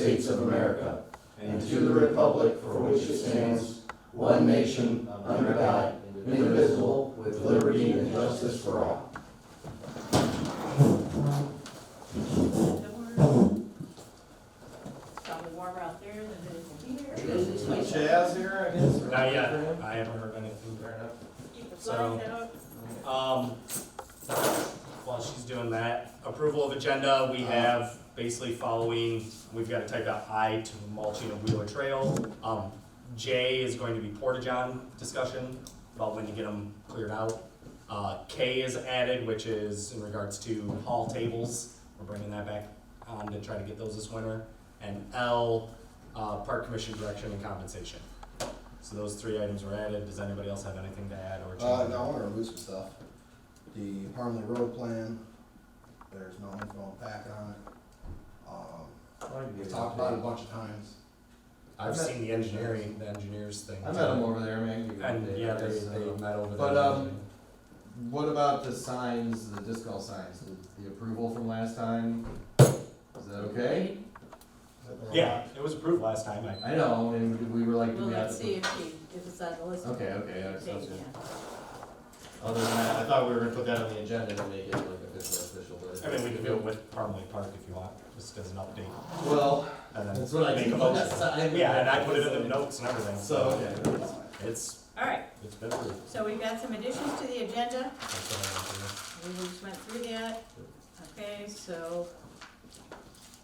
States of America and to the republic for which it stands, one nation, under God, indivisible, with liberty and justice for all. Probably warmer out there than it is here. Chaz here, I guess? Not yet, I haven't heard anything. Fair enough. Keep the So, flies out. While she's doing that, approval of agenda, we have basically following, we've got to type out I to mulching of Wheeler Trail. J is going to be Porta-John discussion about when to get them cleared out. K is added, which is in regards to hall tables. We're bringing that back on to try to get those this winter. And L, Park Commission direction and compensation. So those three items were added. Does anybody else have anything to add or change? No, I wanna remove some stuff. The Parmley Road plan, there's no info on packet on it. We've talked about it a bunch of times. I've seen the engineers thing. I met them over there, man. And yeah, they met over there. But, what about the signs, the disc golf signs, the approval from last time? Is that okay? Yeah, it was approved last time. I know, and we were like, do Well, we have let's to see if it's on the list. Okay, yeah, that sounds good. Yeah. Other than that, I thought we were gonna put that on the agenda to make it like official, but. I mean, we can do it with Parmley Park if you want, just as an update. Well, And then that's what I make did a last motion. time. Yeah, and I put it in the notes and everything, So, so okay. it's All right, been approved. so we've got some additions to the agenda. That's what I want We just went through that. Okay, so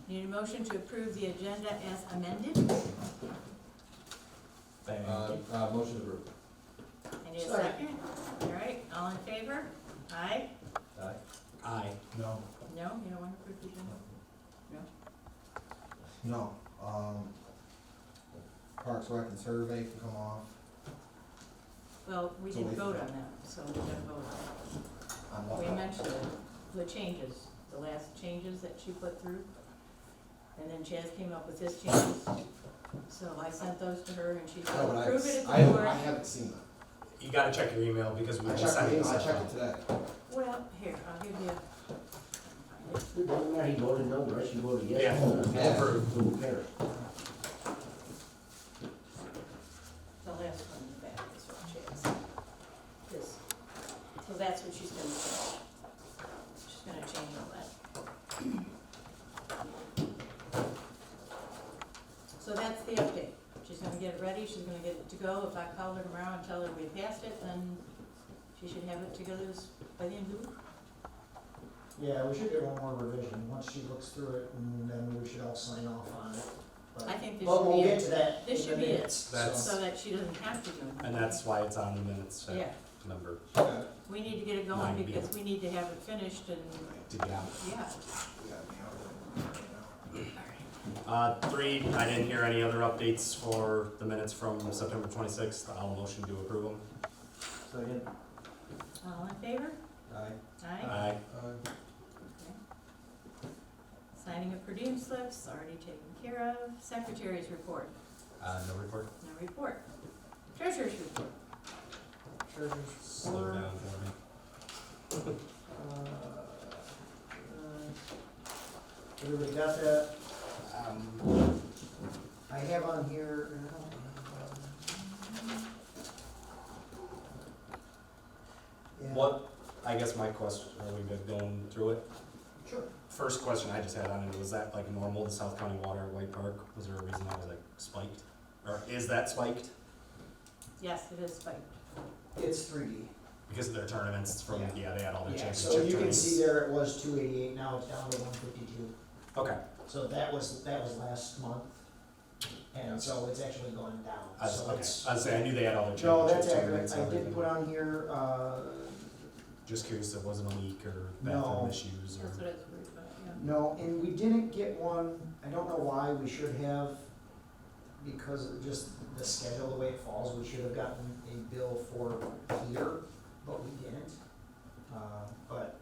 need a motion to approve the agenda as amended. to do. Thank you. Motion approved. I need a second. All right, all in favor? Aye? Aye. No. No, you don't want to approve the agenda? No, Parks Rec and Survey can come off. Well, we So didn't we- vote on that, so we're gonna vote on On it. what? We mentioned the changes, the last changes that she put through. And then Chaz came up with his changes. So I sent those to her and she No, said, but approve it at I the board. haven't seen them. You gotta check your email because we I just checked sent it, it. I checked it today. Well, here, I'll give you. It doesn't matter, he voted no, the rest you voted yes. Yeah, approved. Who cares? The last one in the back is what Chaz. This. So that's what she's gonna change. She's gonna change all that. So that's the update. She's gonna get it ready, she's gonna get it to go. If I call her tomorrow and tell her we passed it, then she should have it together by the end of the week. Yeah, we should get one more revision, once she looks through it, and then we should all sign off on it. But- I think this But should we'll be get it, to that. This in should the be it. minutes, That's- so that she doesn't have to do it. And that's why it's on the minutes, Yeah, number Okay. we need to get it going 9B. because we need to have it finished and, to get out. yeah. Three, I didn't hear any other updates for the minutes from September 26th. I'll motion to approve them. Second. All in favor? Aye. Aye. Aye. Okay. Signing of per diem slips, already taken care of. Secretary's report, No report. no report. Treasurer's report. Treasurer's Slow report, down for me. everybody got that? Um, I have on here, yeah. What, I guess my question, are we been going through it? Sure. First question I just had on it, was that like normal, the South County Water at White Park? Was there a reason that was like spiked? Or is that spiked? Yes, it is spiked. It's 3D. Because of their tournaments from, yeah, they had all their Yeah, championship so you can tournaments. see there it was 288, now it's down to 152. Okay, So that was last month, and so it's actually gone down. I was, So okay, it's- I was saying, I knew they had all their No, championship that's accurate, tournaments and I did everything. put on here, Just curious if it wasn't a leak or No. bathroom issues or. That's what I was worried about, yeah. no, and we didn't get one, I don't know why, we should have, because of just the schedule, the way it falls, we should have gotten a bill for here, but we didn't. But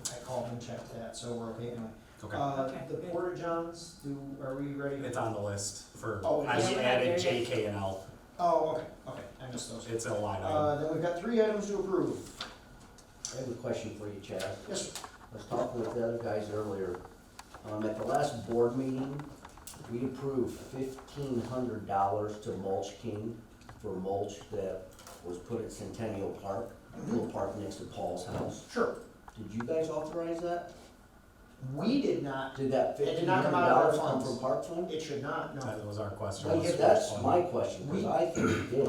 I called and checked that, so we're okay anyway. Okay, Okay, The good. Porta Johns, are we ready? it's on the list for, Oh, I yeah, we're not added there J, yet. K, and L. Oh, okay, I missed those. It's a line item. Then we've got 3 items to approve. I have a question for you, Chad. Yes, sir. I was talking with the other guys earlier. At the last board meeting, we approved $1,500 to Mulch King for mulch that was put at Centennial Park, little park next to Paul's house. Sure, Did you guys authorize that? we did not, Did that It did fifteen not hundred come out of our dollars come funds. from park fund? it should not, no. That was our question. Well, was yeah, which that's one. my question, because I think it did.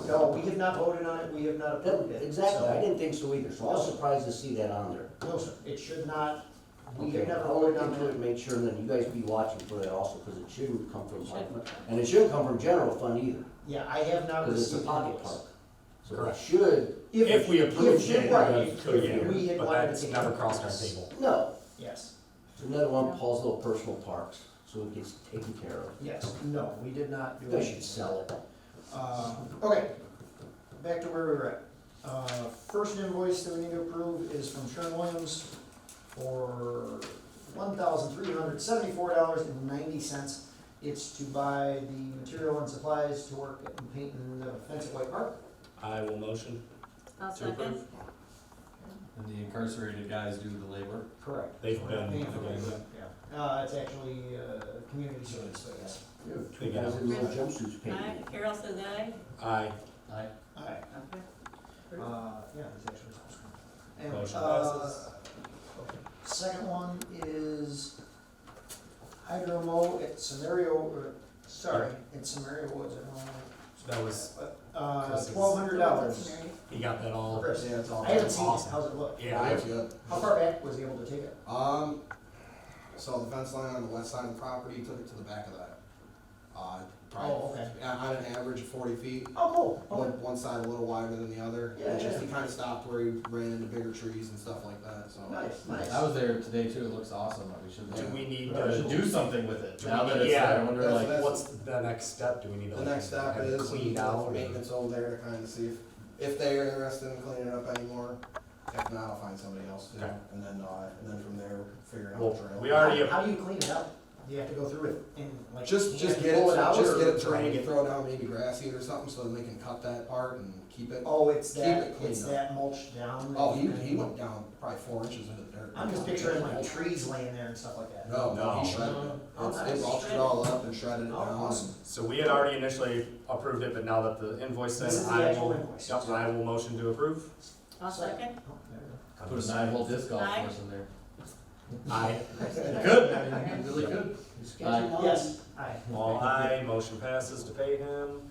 No, we have not voted on it, we have not approved it. Exactly, so- I didn't think so either, so I was surprised to see that on there. No, sir, it should not, we have Okay, never I'll look voted on into it it. and make sure, and then you guys be watching for that also, because it shouldn't come from park Should. fund. And it shouldn't come from general fund either, Yeah, I have not because it's a received pocket invoice. park. So it Correct. should, If we approve it, right, we if- could, if yeah, we had but wanted to that's take never it. crossed our table. no, Yes, it's another one of Paul's little personal parks, so it gets taken care of. yes, no, we did not do You guys it. should sell it. Okay, back to where we were at. First invoice that we need to approve is from Sherwin Williams for $1,374.90. It's to buy the material and supplies to work and painting the fence at White Park. I will motion I'll to second. approve. And the incarcerated guys do the labor. Correct. They've been Paying for doing it, yeah. It's actually, community service, but yes. Two They got guys it. in little jumpsuits Aye, painted. Carol says aye. Aye. Alright, Okay. yeah, it's actually supposed to. And, Motion passes. okay. Second one is hydro mow at Samario, at Samaria Woods, I don't know. That was, Chris's. $1,200. he got that all. Chris, Yeah, it's all. I haven't seen it, Awesome. how's it look? Yeah, It's good. How far back was he able to take it? So the fence line on the west side of the property, took it to the back of that. Oh, Probably, okay. on an average of 40 feet. Oh, cool, okay. One side a little wider than the other. Yeah, It's just, yeah. he kinda stopped where he ran into bigger trees and stuff like that, so. Nice, nice. I was there today too, it looks awesome, we should, do we need we should to, do something with it, Do now we- that it's yeah, there, I wonder that's- like, what's the next step? Do we need to The like, next step have it is cleaned out? or- maintenance over there to kinda see if they're interested in cleaning it up anymore. If not, I'll find somebody else to, Okay. and then from there, figure out Well, the trail. we already, How do you clean it up? Do you have to go through it and like? Just you get have to pull it, out, just or- get it to where drag we can it? throw down maybe grass seed or something, so then they can cut that part and keep it. Oh, it's Keep that, it clean it's up. that mulch down? that Oh, you he can- went down probably 4 inches into the dirt. I'm just picturing like trees laying there and stuff like that. No, No. he shredded it. Oh, It's, nice. it mulched it all up and shredded it Oh, down. awesome. so we had already initially approved it, but now that the invoice This is in, the I actual will, invoice. yep, I will motion to approve. I'll second. Oh, there we go. put a 9-hole disc golf Aye. course in there. Aye. Good, I mean, really good. It's catching on. Yes, aye. All aye, motion passes to pay him.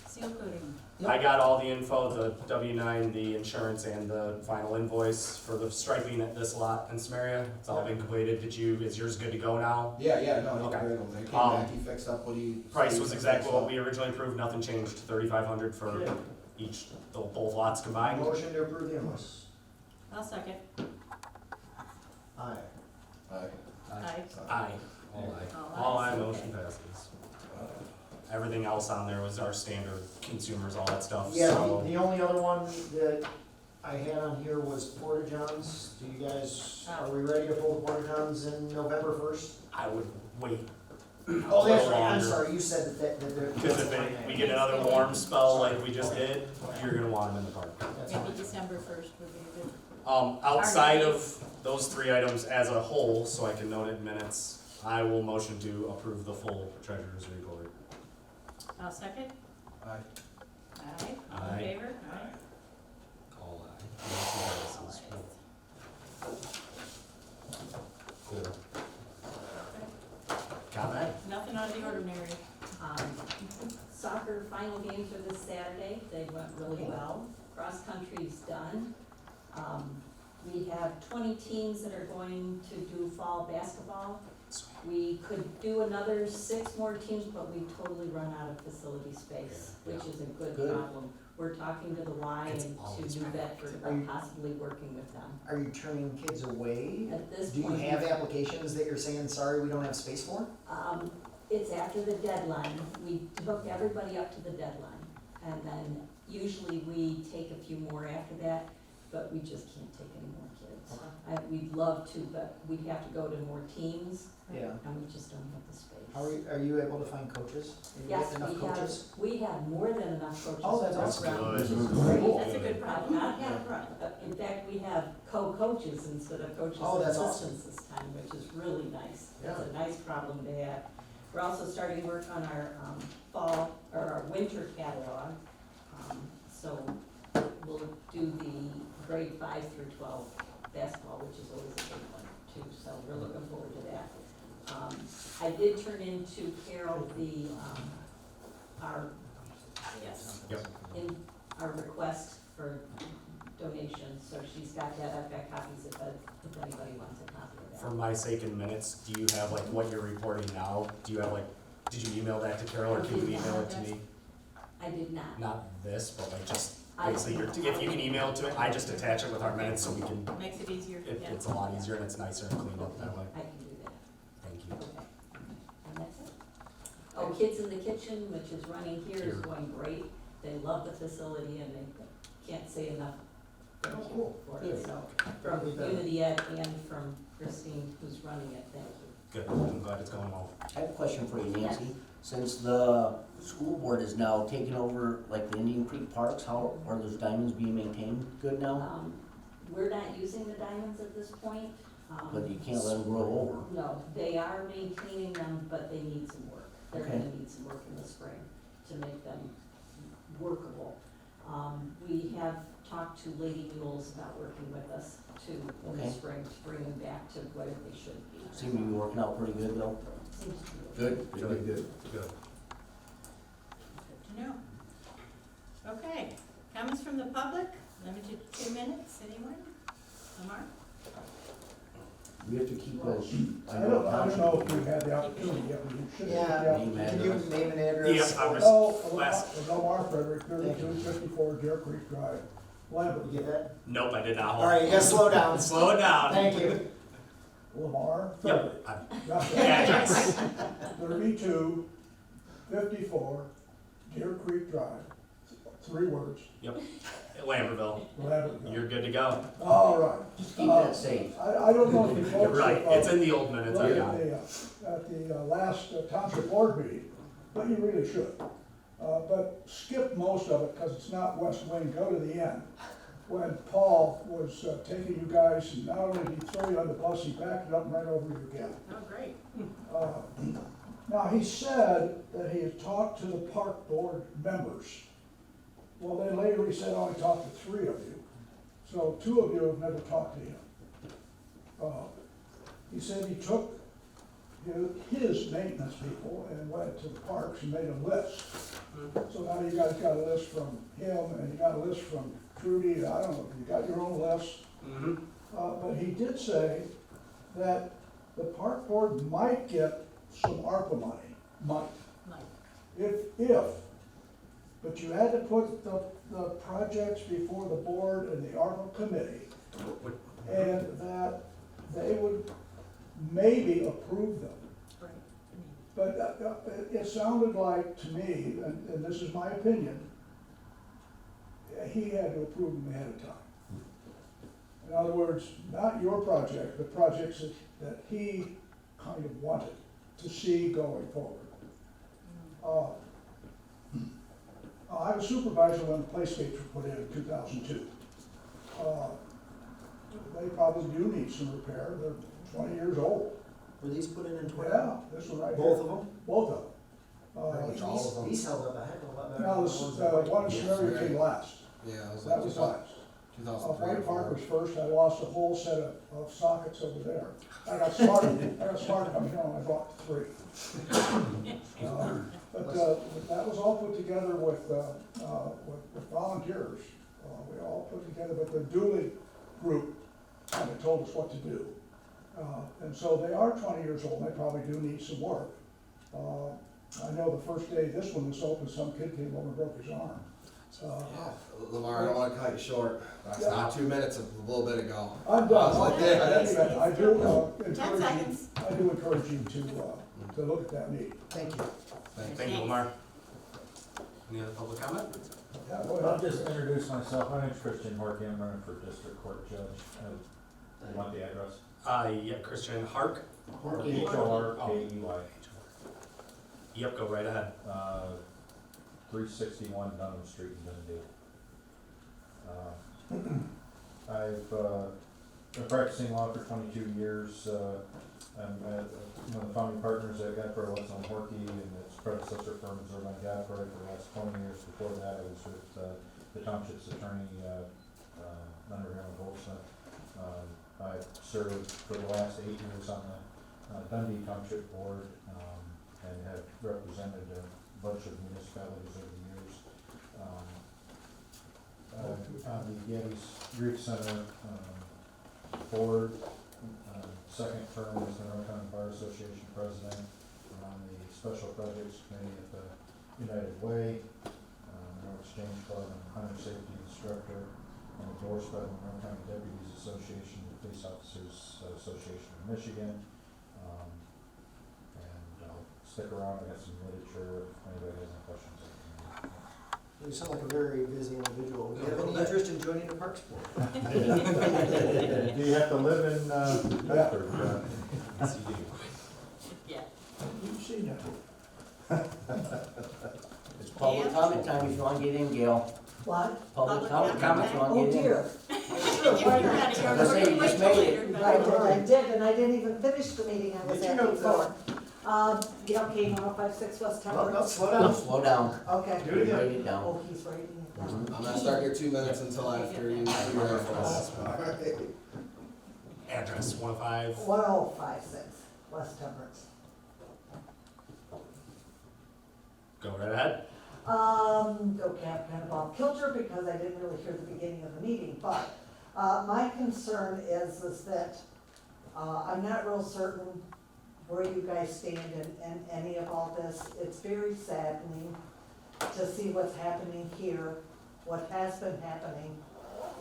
Seal coating. I got all the info, the W-9, the insurance, and the final invoice for the striping at this lot in Samaria. It's all been completed. Is yours good to go now? Yeah, no, he Okay. great over there. He came Um, back, he fixed up what he. Price was exactly what we originally approved, nothing changed, $3,500 for Okay. each, both lots combined. Motion to approve the invoice. I'll second. Aye. Aye. Aye. Aye. All All ayes, aye, okay. motion passes. Everything else on there was our standard consumers, all that stuff, Yeah, so. the only other one that I had on here was Porta Johns. Do you guys, are we ready to pull the Porta Johns in November 1st? I would wait. Oh, that's right, I'm longer. sorry, you said that they're. Because if we get another warm spell like we just did, you're gonna want them in the park. That's fine. Maybe December 1st would be good. Outside of those 3 items as a whole, so I can note it in minutes, I will motion to approve the full treasurer's report. I'll second. Aye. Aye. All in Aye. favor? Aye. All aye. Motion passes. Cool. Got that? Nothing out of the ordinary. Soccer final games are this Saturday, they went really well, cross country's done. We have 20 teams that are going to do fall basketball. We could do another 6 more teams, but we totally run out of facility space, which is a good Good. problem. We're talking to the Y It's and always to New right. Bedford about possibly working with them. Are you turning kids away? At this Do you point. have applications that you're saying, sorry, we don't have space for? It's after the deadline, we hook everybody up to the deadline, and then usually we take a few more after that, but we just can't take any more kids. We'd love to, but we'd have to go to more teams, Yeah. and we just don't have the space. Are you able to find coaches? Can you Yes, get enough coaches? we have more than enough coaches. Oh, that's for awesome. us. Good. Great. That's a good problem. Not- Yeah, right. In fact, we have co-coaches instead of coaches Oh, and that's assistants this time, which is really nice. It's a nice problem to have. We're also starting work on our fall, or our winter catalog. So we'll do the grade 5 through 12 basketball, which is always a big one too, so we're looking forward to that. I did turn into Carol our our request for donations, so she's got that. I've got copies if anybody wants a copy of that. For my sake in minutes, do you have like what you're reporting now? Do you have like, did you email that to Carol or can you email it to me? I did not. Not this, but like just I- basically if you can email it to it, I just attach it with our minutes so we can, Makes it easier, yeah. it's a lot easier and it's nicer and cleaned up that way. I can do that. Thank you. Okay. And that's it. Oh, Kids in the Kitchen, which is running here, is going great. They love the facility and they can't say enough thank Oh, you cool. for it. So from Unity Ed and from Christine, who's running it, thank you. Good, I'm glad it's going well. I have a question for you, Nancy. Since the school board is now taking over like the Indian Creek parks, how are those diamonds being maintained good now? We're not using the diamonds at this point. But you can't let them grow over. No, they are maintaining them, but they need some work. They're Okay. gonna need some work in the spring to make them workable. We have talked to Lady Mules about working with us too in the Okay. spring to bring them back to where they should be. Seem to be working out pretty good though. Seems to be. Good, Good. good. Good. Good to know. Okay, comments from the public, limited to 2 minutes, anyone? Lamar? We have to keep those. I don't know if we've had the opportunity yet, but you should. Yeah, Name, can you address. name and address? Yeah, I was- No, last- Lamar Frederick, 3254 Deer Creek Drive, Lambert. You get that? Nope, I did not. All right, you gotta slow down. Slow it down. Thank you. Lamar Frederick. Yep, Got that? address. 3254 Deer Creek Drive, 3 words, Lambertville, Lambert. you're good to go. All right. Keep that safe. I don't know if you You're folks. right, it's in the old minutes, I Look got it. at the last township board meeting, but you really should. But skip most of it, because it's not West Wing, go to the end. When Paul was taking you guys, and not only did he throw you on the bus, he backed it up and ran over you again. Oh, great. Now, he said that he had talked to the park board members. Well, then later he said, oh, he talked to 3 of you. So 2 of you have never talked to him. He said he took his maintenance people and went to the parks and made a list. So now you guys got a list from him and you got a list from Trudy, I don't know if you got your own list. But he did say that the park board might get some ARPA money, Mike. if, but you had to put the projects before the board and the ARPA committee, and that they would maybe approve them. Right. But it sounded like to me, and this is my opinion, he had to approve them ahead of time. In other words, not your project, but projects that he kind of wanted to see going forward. I was supervisor when the playscapes were put in 2002. They probably do need some repair, they're 20 years old. Were these put in 20? Yeah, this one right here. Both of them? Both of them. Pretty much all of them. These held up a heck of a lot better. Now, than this, the ones that- one in Scenario came last, Yeah, it was that like was last. 2003. White Park was first, I lost a whole set of sockets over there. I got smart coming home, I bought 3. But that was all put together with volunteers. We all put together, but the Dooley group kind of told us what to do. And so they are 20 years old, and they probably do need some work. I know the first day this one was open, some kid came over and broke his arm. Lamar, I don't wanna cut you short. That's Yeah. not 2 minutes, a little bit ago. I'm done. I was like, yeah, Anyway, I do 10 encourage you, seconds. I do encourage you to look at that meeting. Thank you. Thanks. Thank you, Lamar. Any other public comment? Yeah, go I'll ahead. just introduce myself. My name's Christian Markey. I'm running for district court judge. You want the address? Yeah, Christian Hark. H-O-R-K-E-Y. Yep, go right ahead. 361 Dunham Street in Dundee. I've been practicing law for 22 years. I'm one of the founding partners at Godfrey, Wetzel and Horkey, and its predecessor firm is Irvine Godfrey for the last 20 years. Before that, I was with the township's attorney, Leonard Hammond Olson. I've served for the last 8 years on the Dundee Township Board, and have represented a bunch of municipalities over the years. On the Geddes Youth Center board, second term as the North County Bar Association president. I'm on the Special Projects Committee at the United Way, North Exchange Club, and Hunter Safety Instructor. I'm endorsed by the Monroe County Deputies Association, the Police Officers Association of Michigan. And I'll stick around, I got some literature, if anybody has any questions. You sound like a very busy individual. Do you have any interest in joining the Parks Board? Do you have to live in Bedford? Yes, you do. Yeah. You've seen that. It's public comment time if you wanna get in, Gail. What? Public Public comment if you wanna Oh get in. dear. If you're ready, I was gonna say, you just made it. I did, and I didn't even finish the meeting I was Did you at know before. Okay, 1056 West No, Tower. no, slow No, down. slow down. Okay. Do it again. Write it down. Oh, he's writing it down. Mhm. I'm not starting your 2 minutes until after you. Address 105. 1056 West Temperance. Go right ahead. Okay, I'm kind of off kilter because I didn't really hear the beginning of the meeting, but, my concern is that, I'm not real certain where you guys stand in any of all this. It's very saddening to see what's happening here, what has been happening,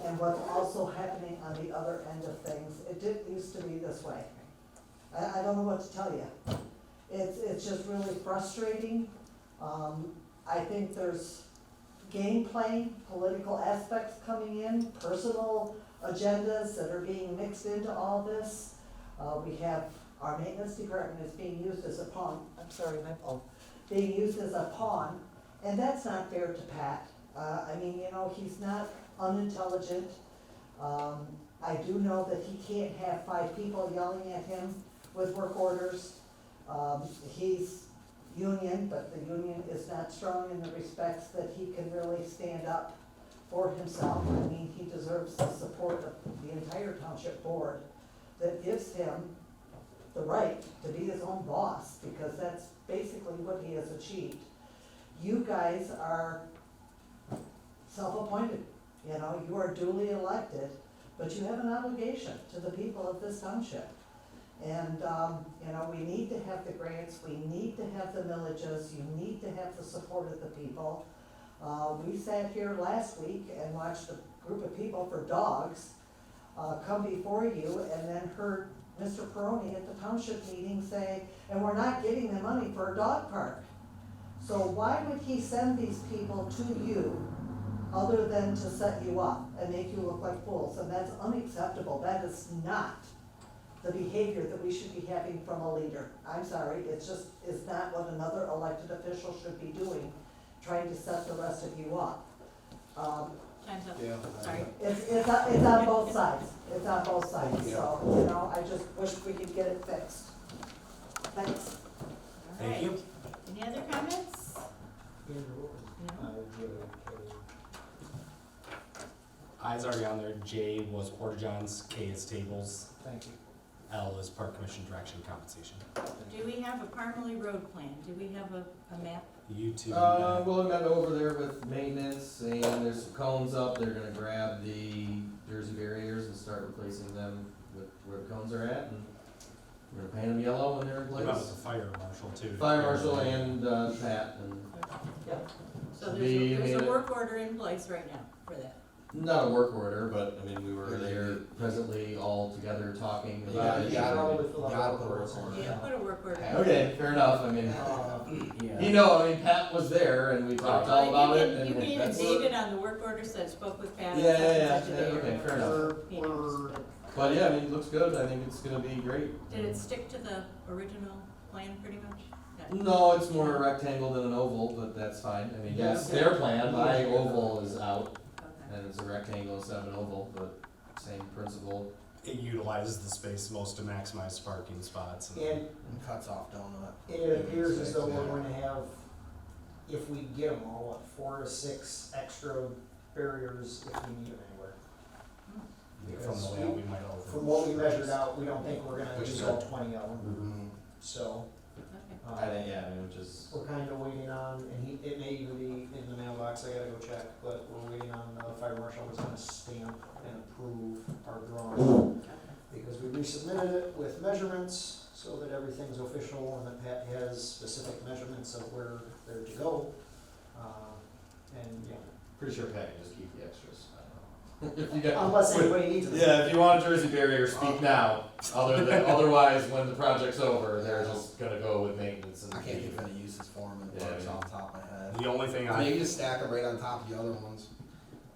and what's also happening on the other end of things. It didn't used to be this way. I don't know what to tell you. It's just really frustrating. I think there's game playing, political aspects coming in, personal agendas that are being mixed into all this. We have, our maintenance department is being used as a pawn, I'm sorry, my fault, being used as a pawn, and that's not fair to Pat. I mean, you know, he's not unintelligent. I do know that he can't have 5 people yelling at him with work orders. He's union, but the union is not strong in the respects that he can really stand up for himself. I mean, he deserves the support of the entire township board that gives him the right to be his own boss, because that's basically what he has achieved. You guys are self-appointed, you know, you are duly elected, but you have an obligation to the people of this township. And, you know, we need to have the grants, we need to have the millages, you need to have the support of the people. We sat here last week and watched a group of people for dogs come before you, and then heard Mr. Peroni at the township meeting say, and we're not getting the money for a dog park. So why would he send these people to you other than to set you up and make you look like fools? And that's unacceptable. That is not the behavior that we should be having from a leader. I'm sorry, it's just, it's not what another elected official should be doing, trying to set the rest of you up. Time's up. Yeah. Sorry. It's on both sides, it's on both sides, so, you know, I just wish we could get it fixed. Thanks. All Thank right. you. Any other comments? No? I is already on there. J was Porta Johns. K is tables. Thank you. L is Park Commission direction compensation. Do we have a Parmalee Road plan? Do we have a map? You two. Well, I met over there with maintenance, and there's some cones up, they're gonna grab the Jersey barriers and start replacing them with where the cones are at, and we're gonna paint them yellow when they're in What about with place. the fire marshal too? Fire marshal and, Pat, and So The- there's a work order in place right now for that. not a work order, but, I mean, we were there presently all together talking You about gotta, it. you gotta, Probably fill out gotta the put a work work order. Yeah, put a work order. Okay, fair enough, I mean, Yeah. I mean, Pat was there and we talked all Well, about you it can, and you can even that's. date it on the work order, so I spoke with Pat. Yeah, on such and yeah, such a yeah, day or okay, fair whatever, enough. he knows, but- But yeah, I mean, it looks good, I think it's gonna be great. Did it stick to the original plan pretty much? Yeah. No, it's more a rectangle than an oval, but that's fine, I mean, that's their plan, my oval is out, Okay. and it's a rectangle instead of an oval, but same principle. It utilizes the space most to maximize parking spots. And And cuts off donut. it appears as though we're going to have, if we get them all, what, 4 to 6 extra barriers if we need them anywhere. From the layout, we might over. From what we measured out, we don't think we're gonna Which use is all good. 20 of them, Mhm. so. Okay. I think, yeah, I mean, which is, We're kind of waiting on, and it may even be in the mailbox, I gotta go check, but we're waiting on the fire marshal was gonna stamp and approve our drawing. Because we resubmitted it with measurements, so that everything's official and that Pat has specific measurements of where they're to go. And, yeah, pretty sure Pat can just keep the extras, I don't know. If you got- unless anybody needs them. Yeah, if you want a Jersey barrier, speak now, otherwise, when the project's over, they're just gonna go with maintenance and. I can't think of any uses for them in Yeah, parks yeah. off the top of my head. The only thing I mean, you I, can just stack them right on top of the other ones.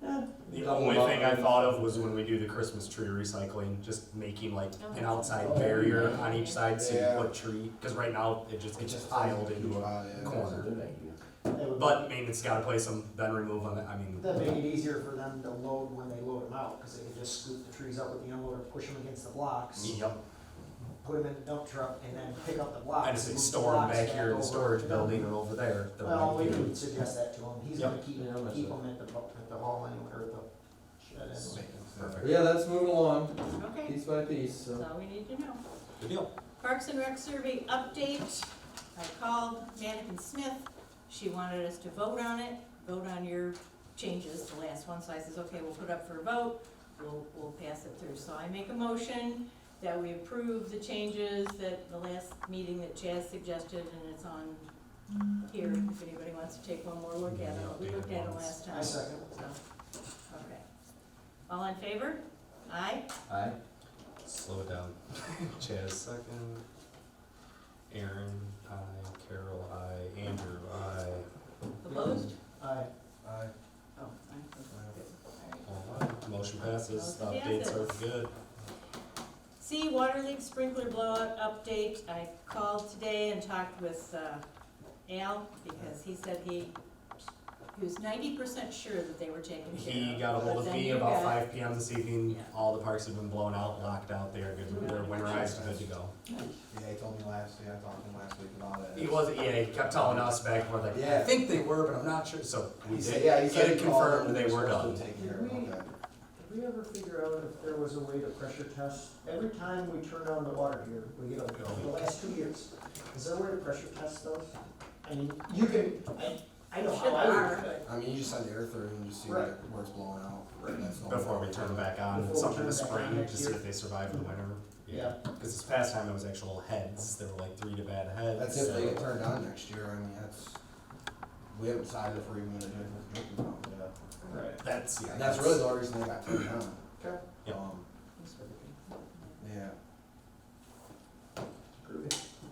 the only thing I thought of was when we do the Christmas tree recycling, just making like an outside barrier on each side so you Yeah. put tree, cause right now it just It gets just piled into a yeah. corner. Good idea. That would- But maintenance gotta place them, then remove them, I mean, That'd make it easier for them to load when they load them out, cause they could just scoop the trees up with the unloader, push them against the blocks, yep. put them in the dump truck, and then pick up the blocks. I just say move the store them blocks back here in the over storage to them. building or over there. They're Well, we right here. can suggest that to him, he's Yep. gonna keep, Yeah, I'm keep sure. them at the hall anyway, or the shed anyway. Perfect. Yeah, that's moving along, Okay, piece by piece, so. that's all we need to know. Good deal. Parks and Rec survey update. I called Madigan Smith. She wanted us to vote on it, vote on your changes, the last one. So I says, okay, we'll put it up for a vote. We'll pass it through. So I make a motion that we approve the changes that the last meeting that Chaz suggested, and it's on here if anybody wants to take one more look at it. We looked at it last time. I second. So, okay. All in favor? Aye? Aye. Slow it down. Chaz, second. Aaron, aye. Carol, aye. Andrew, aye. Opposed? Aye. Aye. Oh, aye. All right. Motion passes. The Motion updates are passes. good. C, water leak sprinkler blowout update. I called today and talked with Al, because he said he was 90% sure that they were taken care of. He got a hold But of then me you about got- 5 p.m. this evening. Yeah. All the parks have been blown out, locked out. They are good. They're winterized, good to go. Yeah, he told me I talked to him last week about it. He wasn't. Yeah, he kept telling us back and forth like, I Yeah. think they were, but I'm not sure. So we He did said, yeah, he get said it he called confirmed them, they were supposed done. to take care of it, okay. Did we ever figure out if there was a way to pressure test? Every time we turn on the water here, we get a, for the last 2 years, is there a way to pressure test those? I mean, you can, I know how I would, but. I mean, you just send the air through and you see Right. where it's blowing out. That's no Before we turn them back on, Before we something turn this them back on spring next to see year. if they survive the winter. Yeah. Because this past time it was actual heads. There were like 3 to bad heads. That's if they so- get turned on next year, I mean, we haven't decided if we're even gonna do it with drinking fountain yet. Right. That's yeah. That's really the only reason they got turned on. Okay. Yep. Yeah.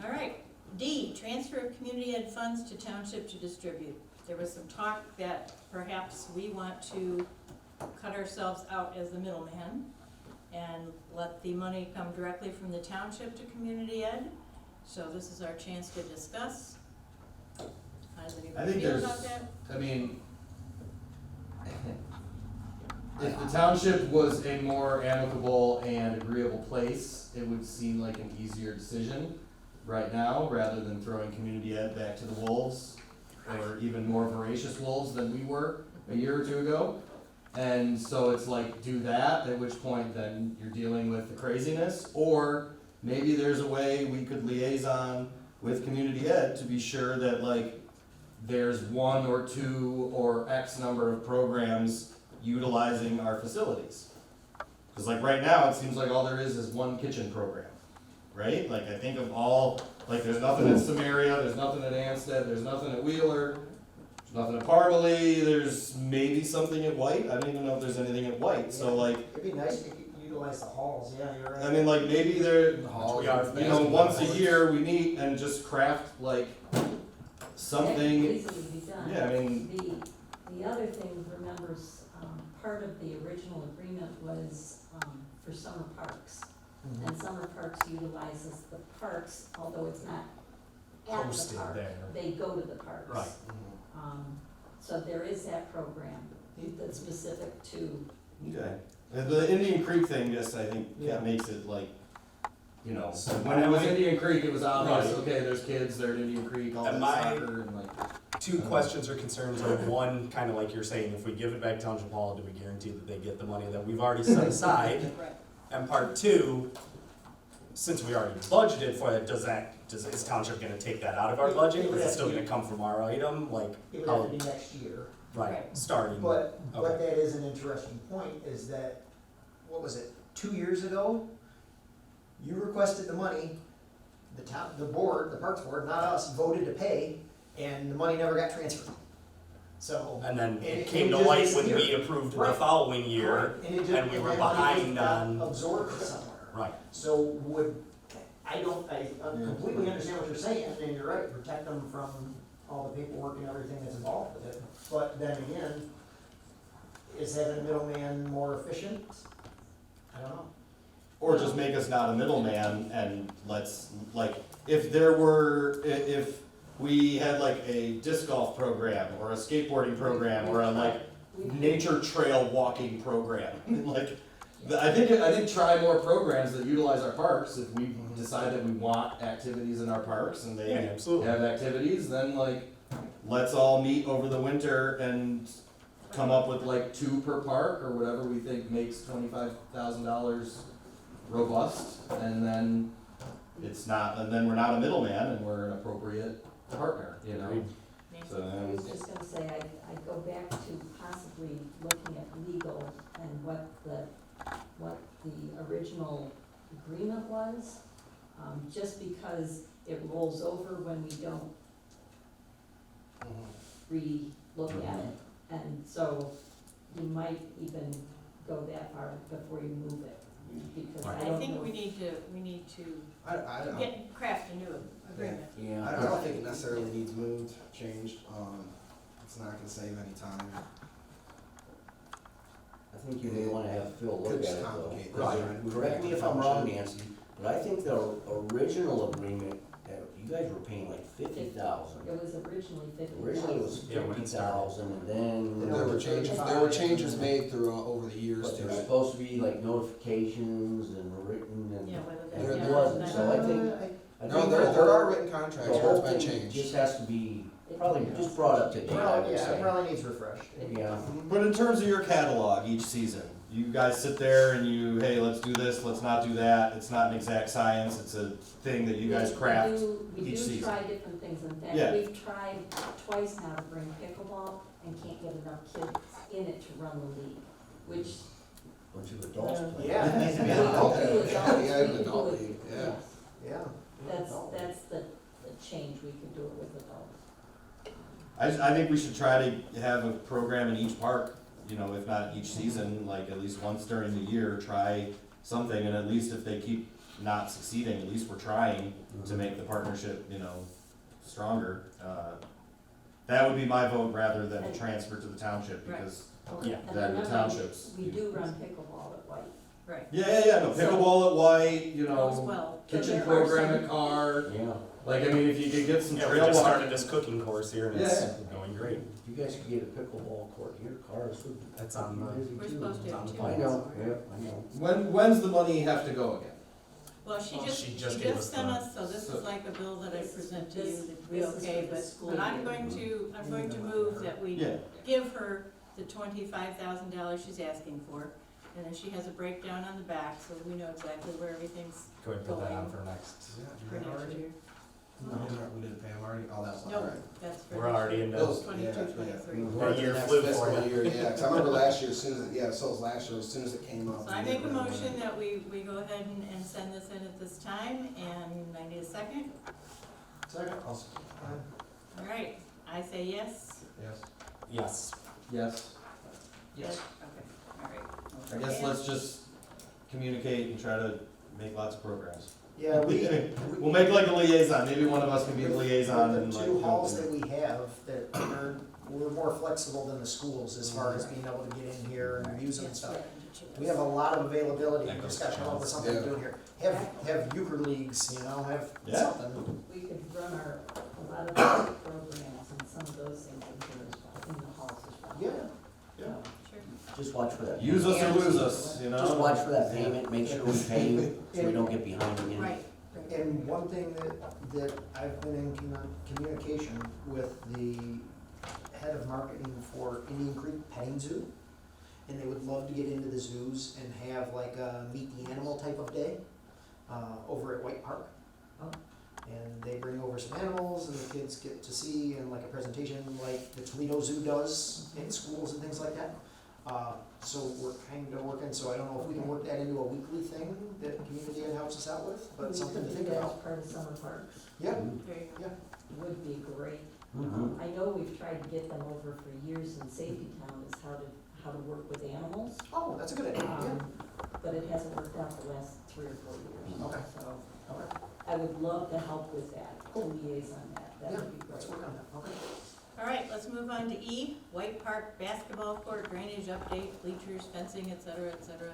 All right. D, transfer of community ed funds to township to distribute. There was some talk that perhaps we want to cut ourselves out as the middleman and let the money come directly from the township to community ed. So this is our chance to discuss. How does I anybody think feel there's, about that? I mean, if the township was a more amicable and agreeable place, it would seem like an easier decision right now, rather than throwing community ed back to the wolves, or even more voracious wolves than we were a year or two ago. And so it's like, do that, at which point then you're dealing with the craziness, or maybe there's a way we could liaison with community ed to be sure that like there's 1 or 2 or X number of programs utilizing our facilities. Cause like right now, it seems like all there is one kitchen program, right? Like I think of all, like there's nothing at Samaria, there's nothing at Anstead, there's nothing at Wheeler, there's nothing at Parmalee, there's maybe something at White, I don't even know if there's anything at White, so like, It'd be nice to utilize utilize the halls, yeah, you're right. I mean, like, maybe they're, We are you know, once a year, we meet and just craft, like, That could something, easily be done. yeah, I mean, The other thing, remembers, part of the original agreement was, for summer parks. And summer parks utilizes the parks, although it's not at the Posted park. there. They go to the parks. Right. So there is that program that's specific to, okay. The Indian Creek thing just, I think, Yeah. makes it like, you know, When it was Indian Creek, it was obvious, Right. okay, there's kids, they're at Indian Creek, all And that my- soccer and like. Two questions or concerns are, one, kind of like you're saying, if we give it back to Township Hall, do we guarantee that they get the money that we've already set aside? Right. And part two, since we already budgeted for it, is Township gonna take that out of our budget? Is it still gonna come from our item, like, It would how, have to be next year. right, starting? But Okay. that is an interesting point, is that, what was it, 2 years ago? You requested the money, the board, the Parks Board, not us, voted to pay, and the money never got transferred. So. And then And it it came to just light when we disappeared. approved the Right. following year, Correct. And it just, and we and were that money behind got on, absorbed somewhere. right, So I completely understand what you're saying, and you're right, protect them from all the paperwork and everything that's involved with it. But then again, is having a middleman more efficient? I don't know. or just make us not a middleman and let's, like, if we had like a disc golf program or a skateboarding program or a like nature trail walking program, like, I think try more programs that utilize our parks, if we decide that we want activities in our parks and yeah, they absolutely. have activities, then like, let's all meet over the winter and come up with like 2 per park or whatever we think makes $25,000 robust, and then it's not, and then we're not a middleman and we're an appropriate partner, you know? So, I was just gonna say, I'd go back to possibly looking at legal and what the original agreement was. Just because it rolls over when we don't re-look at it. And so you might even go that far before you move it, because I I don't think know. we need to I don't, craft a new agreement. Yeah. I don't think it necessarily needs moved, changed, it's not gonna save any time. I think you may wanna have Phil look Could at just it though. complicate Right. things. Correct me if I'm wrong, Nancy, but I think the original agreement, you guys were paying like $50,000. It was originally 50,000. Originally it was Yeah, when it $50,000 and then. There were changes made through, over the years But there's supposed to be like notifications and written and. Yeah, whether There that's. wasn't, so I think written contracts, the whole thing just has to be, probably just brought up to date, I would Yeah, it say. probably needs refreshed. Yeah. But in terms of your catalog each season, you guys sit there and you, hey, let's do this, let's not do that, it's not an exact science, it's a thing that you guys craft We each do season. try different things, in fact, Yeah. we've tried twice now to bring pickleball and can't get enough kids in it to run the league, which. Bunch of adults play. Yeah, it needs to be We an adult do league. adults, Yeah, an we can do adult it- league, yeah. yes. Yeah. That's the change, we could do it with adults. I think we should try to have a program in each park, you know, if not each season, like at least once during the year, try something, and at least if they keep not succeeding, at least we're trying to make the partnership, you know, stronger. That would be my vote rather than a transfer to the township, because, Yeah. And then the remember, townships. We do run pickleball at White. Right. Yeah, no, pickleball at White, you Goes know, well. Kitchen program at CARR, Yeah, like, I mean, if you could get some Yeah, we trail just walking. started this cooking course here and it's Yeah. going great. if you guys could get a pickleball court here, cars would That's on the, We're supposed to have two. I know, yeah, I know. When's the money have to go again? Well, she Well, just she just gave us sent the- us, so this is like a bill that I This- present to this- you, that we this is okay, for the school but I'm year. going to move that we yeah. give her the $25,000 she's asking for, and then she has a breakdown on the back, so we know exactly where everything's go ahead and put that on for next. for next year. We didn't pay them already, oh, that's not No, right. that's for. We're already into, Bills. 22, 23. that year flew for you. Yeah, 'cause I remember last year, as soon as, so it was last year, as soon as it came up. So I make a motion that we go ahead and send this in at this time, and I need a second. Second, All right, I say yes. Yes. Yes. Yes. Okay, all right. I guess let's just communicate and try to make lots of programs. Yeah, We'll make like a liaison, maybe one of us can be the liaison and the like. two halls that we have that we're more flexible than the schools as far as being able to get in here and use them and stuff. We have a lot of availability, we just gotta come up with something to do here. Have euchre leagues, you know, have Yeah. something. We could run a lot of the programs and some of those things in here as well, in the halls as well. Yeah. So, Just watch for that. Use us or lose us, you know? Just watch for that payment, make sure we pay, so we don't get behind again. Right. And one thing that I've been in communication with the head of marketing for Indian Creek Petting Zoo, and they would love to get into the zoos and have like a meet the animal type of day, over at White Park. Oh. And they bring over some animals and the kids get to see and like a presentation like the Toledo Zoo does in schools and things like that. So we're kind of working, so I don't know if we can work that into a weekly thing that Community Ed helps us out with, but something to we think could do that about. as part of summer parks, Yeah, There you go. would be great. Mhm. I know we've tried to get them over for years in Safety Town, is how to work with animals. oh, that's a good idea, yeah. But it hasn't worked out the last 3 or 4 years. Okay. So Okay, I would love to help with that, to liaison that, that yeah, would be great. let's work on that, okay. All right, let's move on to E, White Park basketball court drainage update, bleachers, fencing, et cetera, et cetera.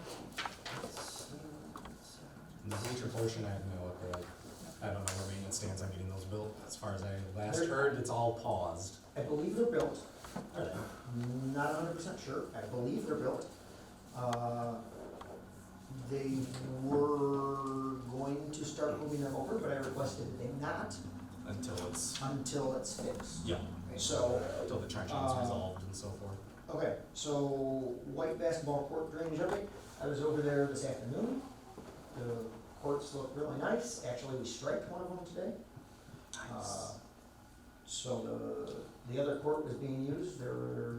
The bleacher portion, I have no update. I don't know where maintenance stands on getting those built. As far as I last heard, it's all paused. I believe they're built, Are they? not 100% sure, I believe they're built. They were going to start moving them over, but I requested they not Until it's, until it's fixed. yeah, So, until the trenching is resolved and so forth. okay, so white basketball court drainage update, I was over there this afternoon. The courts look really nice, actually we striped one of them today. So the other court was being used, there were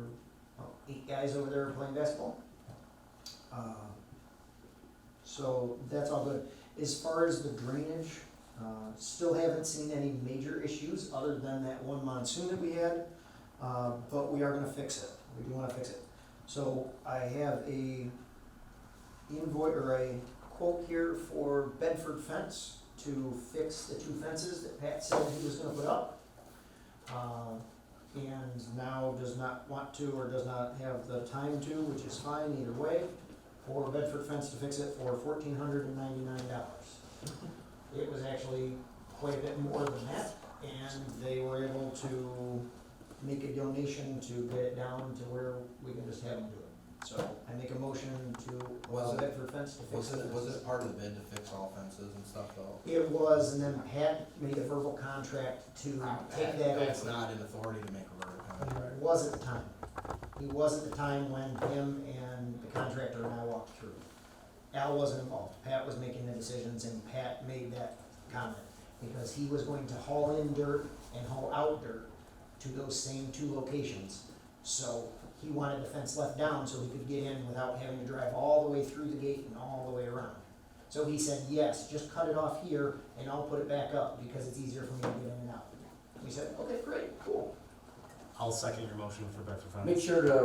8 guys over there playing basketball. So that's all good. As far as the drainage, still haven't seen any major issues other than that one monsoon that we had, but we are gonna fix it, we do wanna fix it. So I have a invoice or a quote here for Bedford fence to fix the 2 fences that Pat said he was gonna put up. And now does not want to or does not have the time to, which is fine either way, for Bedford fence to fix it for $1,499. It was actually quite a bit more than that, and they were able to make a donation to get it down to where we can just have them do it. So I make a motion to allow Bedford fence to fix it. Was it part of the bid to fix all fences and stuff though? It was, and then Pat made a verbal contract to take that over. That's not in authority to make a verbal contract. He was at the time. He was at the time when him and the contractor and I walked through. Al wasn't involved. Pat was making the decisions and Pat made that comment because he was going to haul in dirt and haul out dirt to those same 2 locations. So he wanted the fence left down so he could get in without having to drive all the way through the gate and all the way around. So he said, yes, just cut it off here and I'll put it back up because it's easier for me to get in and out. We said, okay, great, cool. I'll second your motion for Bedford Fence. Make sure to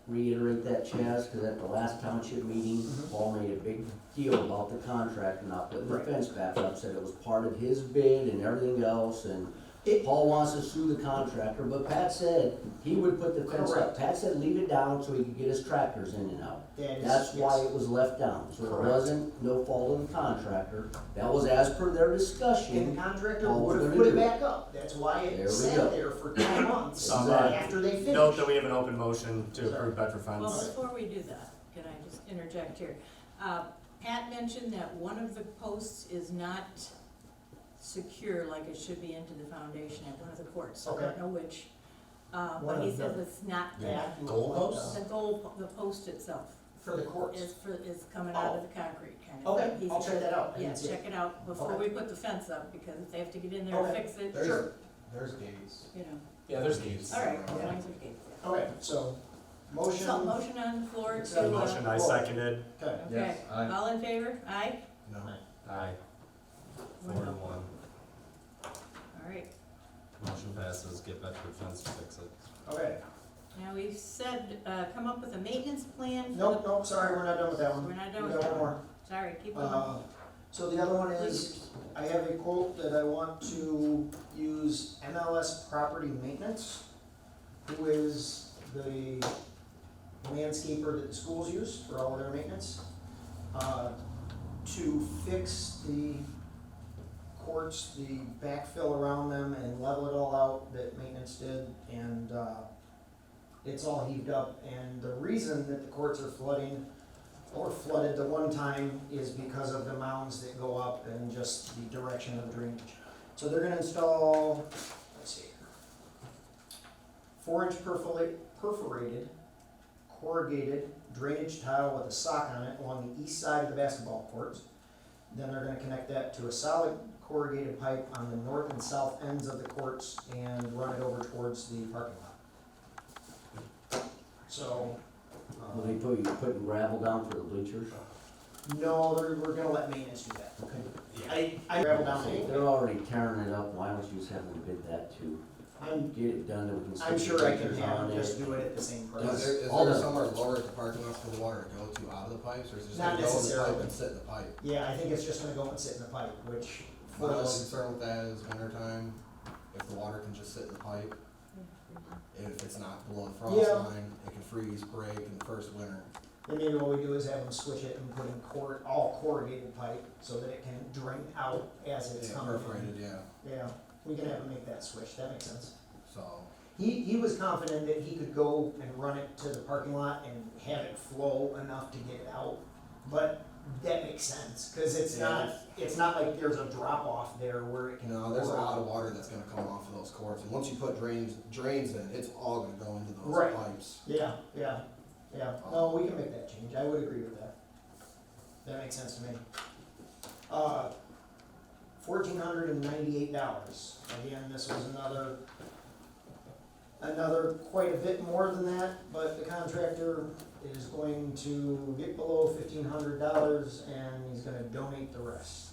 reiterate that, Chaz, because at the last township meeting, Mhm. Paul made a big deal about the contractor not putting the Right. fence back up, said it was part of his bid and everything else, and It- Paul wants to sue the contractor, but Pat said he would put the fence up. Correct. Pat said leave it down so he could get his tractors in and out. That is, That's why yes. it was left down, so it Correct. wasn't no fault of the contractor. That was as per their And discussion. the contractor All would have we're put gonna it do. back up, that's why There it we go. sat there for 2 months Some, after they finished. Note that we have an open motion to approve Bedford Well, Fence. before we do that, can I just interject here? Pat mentioned that one of the posts is not secure like it should be into the foundation at one of the courts. I don't Okay. know which, One but he of says the- it's not Yeah. that. Goal posts? The post itself For the courts. is coming out of the concrete kind of Okay, thing. He's- I'll check that out. I Yeah, didn't see it. check it out before Okay. we put the fence up, because if they have to get in there and Okay. fix it, Sure. There's gates. you know. Yeah, there's gates. All right, as long as there's gates, yeah. Okay, so, motion. So, motion on the floor It's to, a Motion, I seconded. Okay. okay, Yes, aye. all in favor? Aye? No. Aye. 4-1. All right. Motion passes, get Bedford Fence to fix it. Okay. Now, we said, come up with a maintenance plan. for Nope, the- nope, sorry, we're not done with that one. We're not done We with got that one one. more. Sorry, keep going. So the other one is, I have a quote that I want to use MLS Property Maintenance, who is the landscaper that the schools use for all of their maintenance, to fix the courts, the backfill around them and level it all out that maintenance did, and, it's all heaved up, and the reason that the courts are flooding or flooded the one time is because of the mounds that go up and just the direction of the drainage. So they're gonna install, let's see here, 4-inch perforated, corrugated drainage tile with a sock on it along the east side of the basketball courts. Then they're gonna connect that to a solid corrugated pipe on the north and south ends of the courts and run it over towards the parking lot. So, Will they putting gravel down for the bleachers? no, we're gonna let maintenance do that. Okay. I gravel down If the, they're already tearing it up, why don't you just have them bid that too? I'm, Get it done, then we can stick I'm the sure I can bleachers have on them it. just do it at the same Is price. there All the- somewhere lower at the parking lot for the water to go to out of the pipes, or is it just Not gonna go in the necessarily. pipe and sit in the pipe? Yeah, I think it's just gonna go and sit in the pipe, which My for only us, concern with that is winter time, if the water can just sit in the pipe, if it's not below the frost Yeah. line, it can freeze, break in the first winter. then maybe what we do is have them switch it and put in all corrugated pipe so that it can drain out as it's Yeah, coming in. perforated, yeah, Yeah, we can have them make that switch, that makes sense. so, He was confident that he could go and run it to the parking lot and have it flow enough to get it out, but that makes sense, cause it's Yeah. not like there's a drop off there where it can. you know, there's a pour lot out. of water that's gonna come off of those courts, and once you put drains in, it's all gonna go into those Right. pipes. Yeah, no, we can make that change, I would agree with that. That makes sense to me. $1,498, again, this was another quite a bit more than that, but the contractor is going to get below $1,500 and he's gonna donate the rest.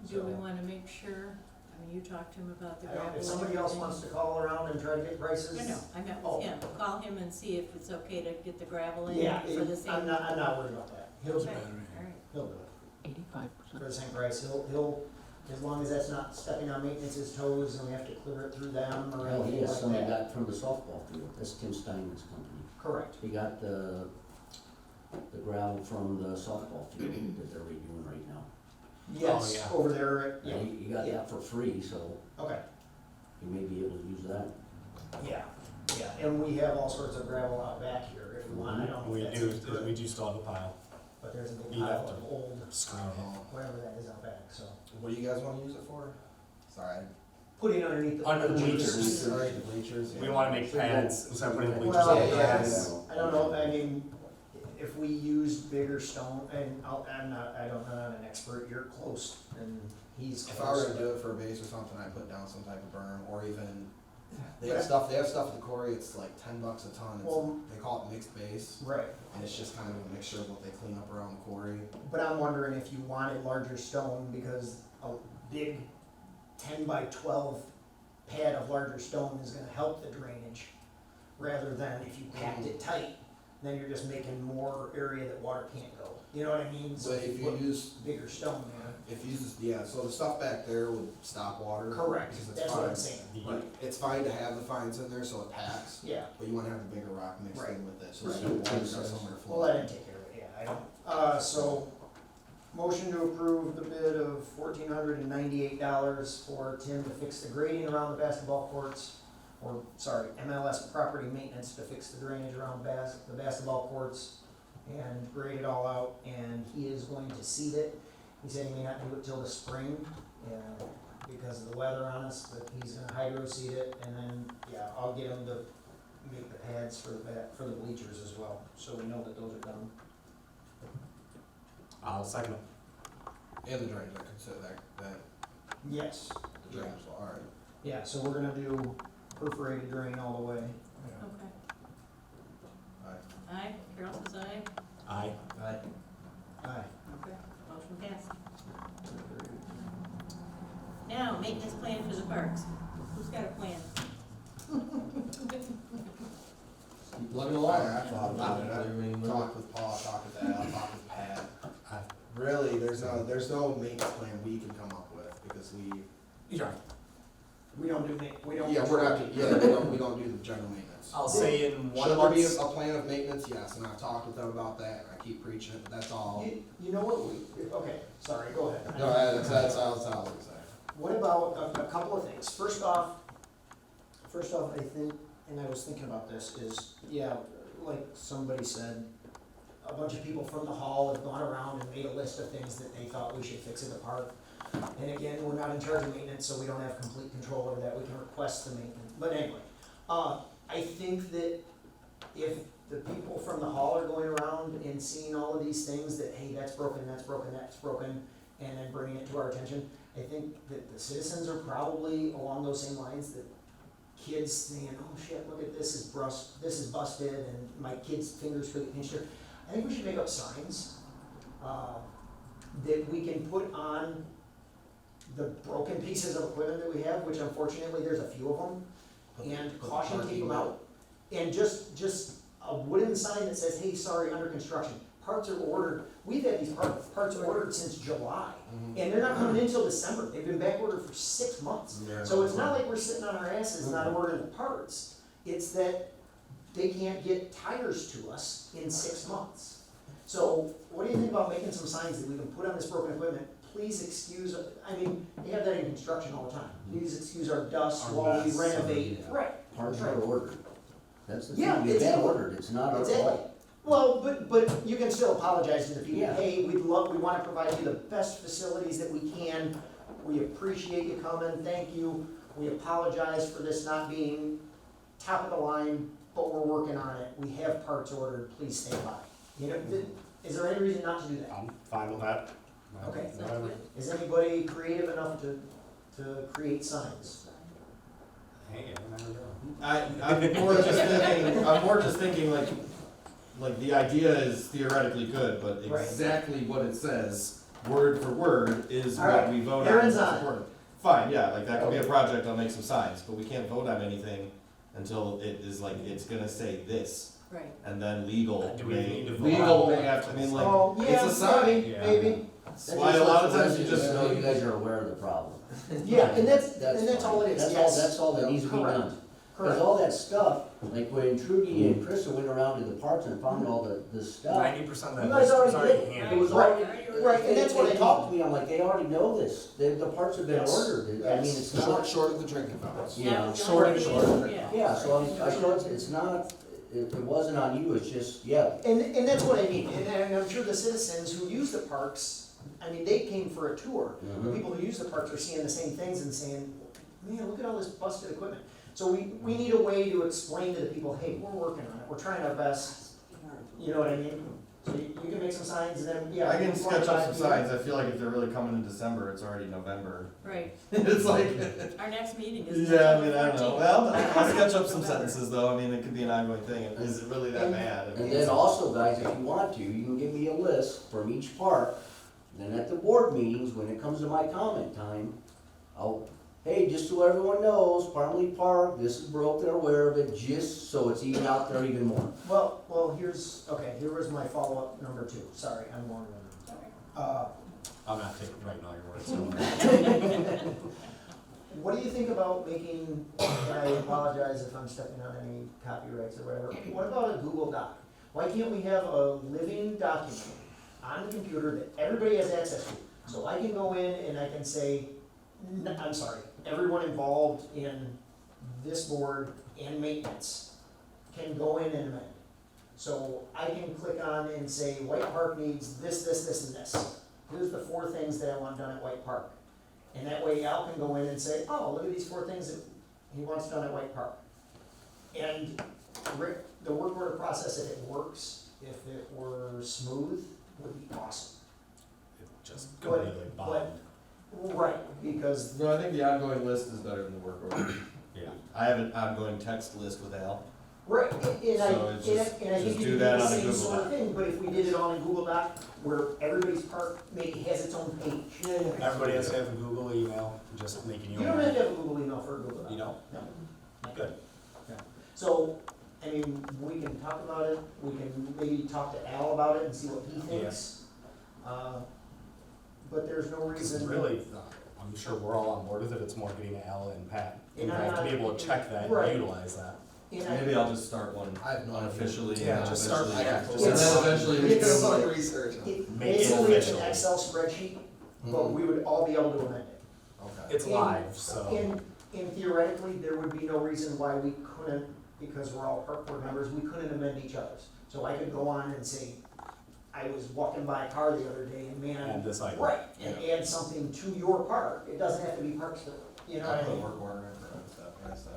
Do we wanna make sure, I mean, you talked to him about the I gravel don't, and if somebody else everything. wants to call around and try to get prices. No, I met Oh. with him, call him and see if it's okay to get the gravel in Yeah, for the same. I'm not worried about that, he'll do Okay, it, alright. he'll do it. For the same price, he'll, as long as that's not stepping on maintenance's toes and we have to clear it through them or Hell, he anything has like some he that. got from the softball field, that's Tim Steinman's company. Correct, He got the gravel from the softball field that they're redoing right now. yes, yeah. over there, yeah, And he got that for free, so okay, he may be able to use that. yeah, and we have all sorts of gravel out back here if we want, I don't know We if that's do, any good, we do still have a pile. but there's a big You have pile to of old, Screen it. whatever that is out back, so. What do you guys wanna use it for? Sorry. Put it underneath the. Under the bleachers. Sorry, the bleachers. We wanna make pads, instead of putting the bleachers Well, on yeah, the yeah, pads. I don't know, I mean, if we used bigger stone, and I'm not an expert, you're close, and he's If I were close. to do it for a base or something, I'd put down some type of berm, or even, they have stuff at the quarry, it's like $10 a ton, Well- they call it mixed base, Right, and it's just kind of a mixture of what they clean up around the quarry. but I'm wondering if you wanted larger stone, because a big 10 by 12 pad of larger stone is gonna help the drainage, rather than if you packed it tight, then you're just making more area that water can't go, you know what I mean? So But if you put use, bigger stone if you use, yeah, so the stuff back there would stop water. there, correct, Because it's that's what I'm fine. saying, Right, it's fine to have the fines in there so it packs, yeah. but you wanna have the bigger rock mixed Right. in with it, so Right. the water's got somewhere to flow. Well, I didn't take care of it, yeah, I don't, so, motion to approve the bid of $1,498 for Tim to fix the grading around the basketball courts, or, sorry, MLS Property Maintenance to fix the drainage around the basketball courts and grade it all out, and he is going to seed it. He said he may not do it till the spring, because of the weather on us, but he's gonna hydro seed it, and then, yeah, I'll get him to make the pads for the bleachers as well, so we know that those are done. I'll second it. And the drains, I consider that, Yes, the drains, alright. yeah, so we're gonna do perforated drain all the way. Okay. Alright. Aye, Carol says aye. Aye. Aye. Okay, motion passed. Now, maintenance plan for the parks. Who's got a plan? Plugging I along. thought about it, I mean, I talked with Paul, I talked with Al, I talked with Pat. Really, there's no maintenance plan we can come up with, because We don't do we don't. yeah, we don't do the general maintenance. I'll say in one Should there be month. a plan of maintenance? Yes, and I've talked with them about that, and I keep preaching it, but that's all. You know what, okay, sorry, go ahead. No, that's all I was gonna say. What about a couple of things? First off, I think, and I was thinking about this, is, yeah, like somebody said, a bunch of people from the hall have gone around and made a list of things that they thought we should fix at the park. And again, we're not in charge of maintenance, so we don't have complete control over that. We can request the maintenance. But anyway, I think that if the people from the hall are going around and seeing all of these things that, hey, that's broken, and then bringing it to our attention, I think that the citizens are probably along those same lines, that kids saying, oh shit, look at this is busted, and my kid's fingers could get pinched here. I think we should make up signs that we can put on the broken pieces of equipment that we have, which unfortunately there's a few of them, and caution, take them out. And just a wooden sign that says, hey, sorry, under construction. Parts are ordered. We've had these parts ordered since July, and they're not coming in until December. They've been back ordered for 6 months. Yeah. So it's not like we're sitting on our asses not ordering the parts. It's that they can't get tires to us in 6 months. So what do you think about making some signs that we can put on this broken equipment? Please excuse, I mean, they have that in construction all the time. Please excuse our dust Our while we mess. renovate. Yeah. Right. Parts are ordered. That's the Yeah, thing, they've been exactly. ordered, it's not our Exactly. fault. Well, but you can still apologize to the people, Yeah. hey, we wanna provide you the best facilities that we can. We appreciate you coming, thank you. We apologize for this not being top of the line, but we're working on it. We have parts ordered, please stand by. You know, is there any reason not to do that? I'm fine with that. Okay. Sounds good. Is anybody creative enough to create signs? Hey, I never know. I'm more just thinking like the idea is theoretically good, but Right. exactly what it says, word for word, is All what right, we vote on. Aaron's and on it. support it. Fine, yeah, like that could be a project, I'll make some signs, but we can't vote on anything until it is like, it's gonna say this, Right. and then legal Do we need to vote legal on may have to, I mean, like, Oh, it's yeah, a sign. Yeah. maybe. That's why a lot of times you just. know you guys are aware of the problem. Yeah, and that's all fine. it is, yes. That's all that needs to be Correct. done. Cause Correct. all that stuff, like when Trudy and Krista went around to the parks and found all the stuff. 90% of that You guys list was already already did. handled. It was Right, already. right, and that's what They I talked mean. to me, I'm like, they already know this, the parts have been Yes. ordered, I mean, Yes. it's not. Short of the drinking fountains. Yeah, Short. Yeah, so I know it's not, it wasn't on you, it's just, yeah, And that's what I mean, and I'm sure the citizens who use the parks, I mean, they came for a tour. The Mhm. people who use the parks are seeing the same things and saying, man, look at all this busted equipment. So we need a way to explain to the people, hey, we're working on it, we're trying our best, you know what I mean? So you can make some signs and then, yeah. I can we sketch up some you. signs, I feel like if they're really coming in December, it's already November. Right. It's like, Our next meeting is. yeah, I mean, I don't know, 14th. well, I'll sketch up some sentences though, I mean, it could be an ongoing thing, is it really that bad? I mean, and then also, guys, if you want to, you can give me a list from each park, then at the board meetings, when it comes to my comment time, I'll, hey, just so everyone knows, Parmley Park, this is broke, they're aware of it, just so it's even out there even more. Well, here was my follow-up number 2, sorry, I'm long-winded. I'm not writing all your words. What do you think about making, and I apologize if I'm stepping on any copyrights or whatever, what about a Google Doc? Why can't we have a living document on the computer that everybody has access to? So I can go in and I can say, I'm sorry, everyone involved in this board and maintenance can go in and amend. So I can click on and say, White Park needs this, and this. Here's the 4 things that I want done at White Park. And that way Al can go in and say, oh, look at these 4 things that he wants done at White Park. And the work order process, if it works, if it were smooth, would be awesome. Just But- completely bombed. Right, because, No, I think the ongoing list is better than the work order. Yeah. I have an ongoing text list with Al. right, and So it's just- I just think do you could do that the on a same Google sort of Doc. thing, but if we did it all in Google Doc, where everybody's park maybe has its own page. Everybody has to have a Google email, just making you You don't aware. have to have a Google email for a Google Doc. You don't? No. Good. So, I mean, we can talk about it, we can maybe talk to Al about it and see what he thinks. But there's no Because reason. really, I'm sure we're all on board with it, it's more getting Al and Pat And involved to be able to check that Right. and utilize that. And I- Maybe I'll just start one I have no idea. unofficially. Yeah, and just start- eventually- I have to- And then eventually we It's- can. Research. Make it Basically, it's an official. Excel spreadsheet, but Mhm. we would all be able to amend it. Okay. It's live, so. And theoretically, there would be no reason why we couldn't, because we're all park board members, we couldn't amend each other's. So I could go on and say, I was walking by a car the other day and man, And this item. right, and add something to your park, it doesn't have to be park stuff, you know what I I put mean? work order in for that stuff, right stuff.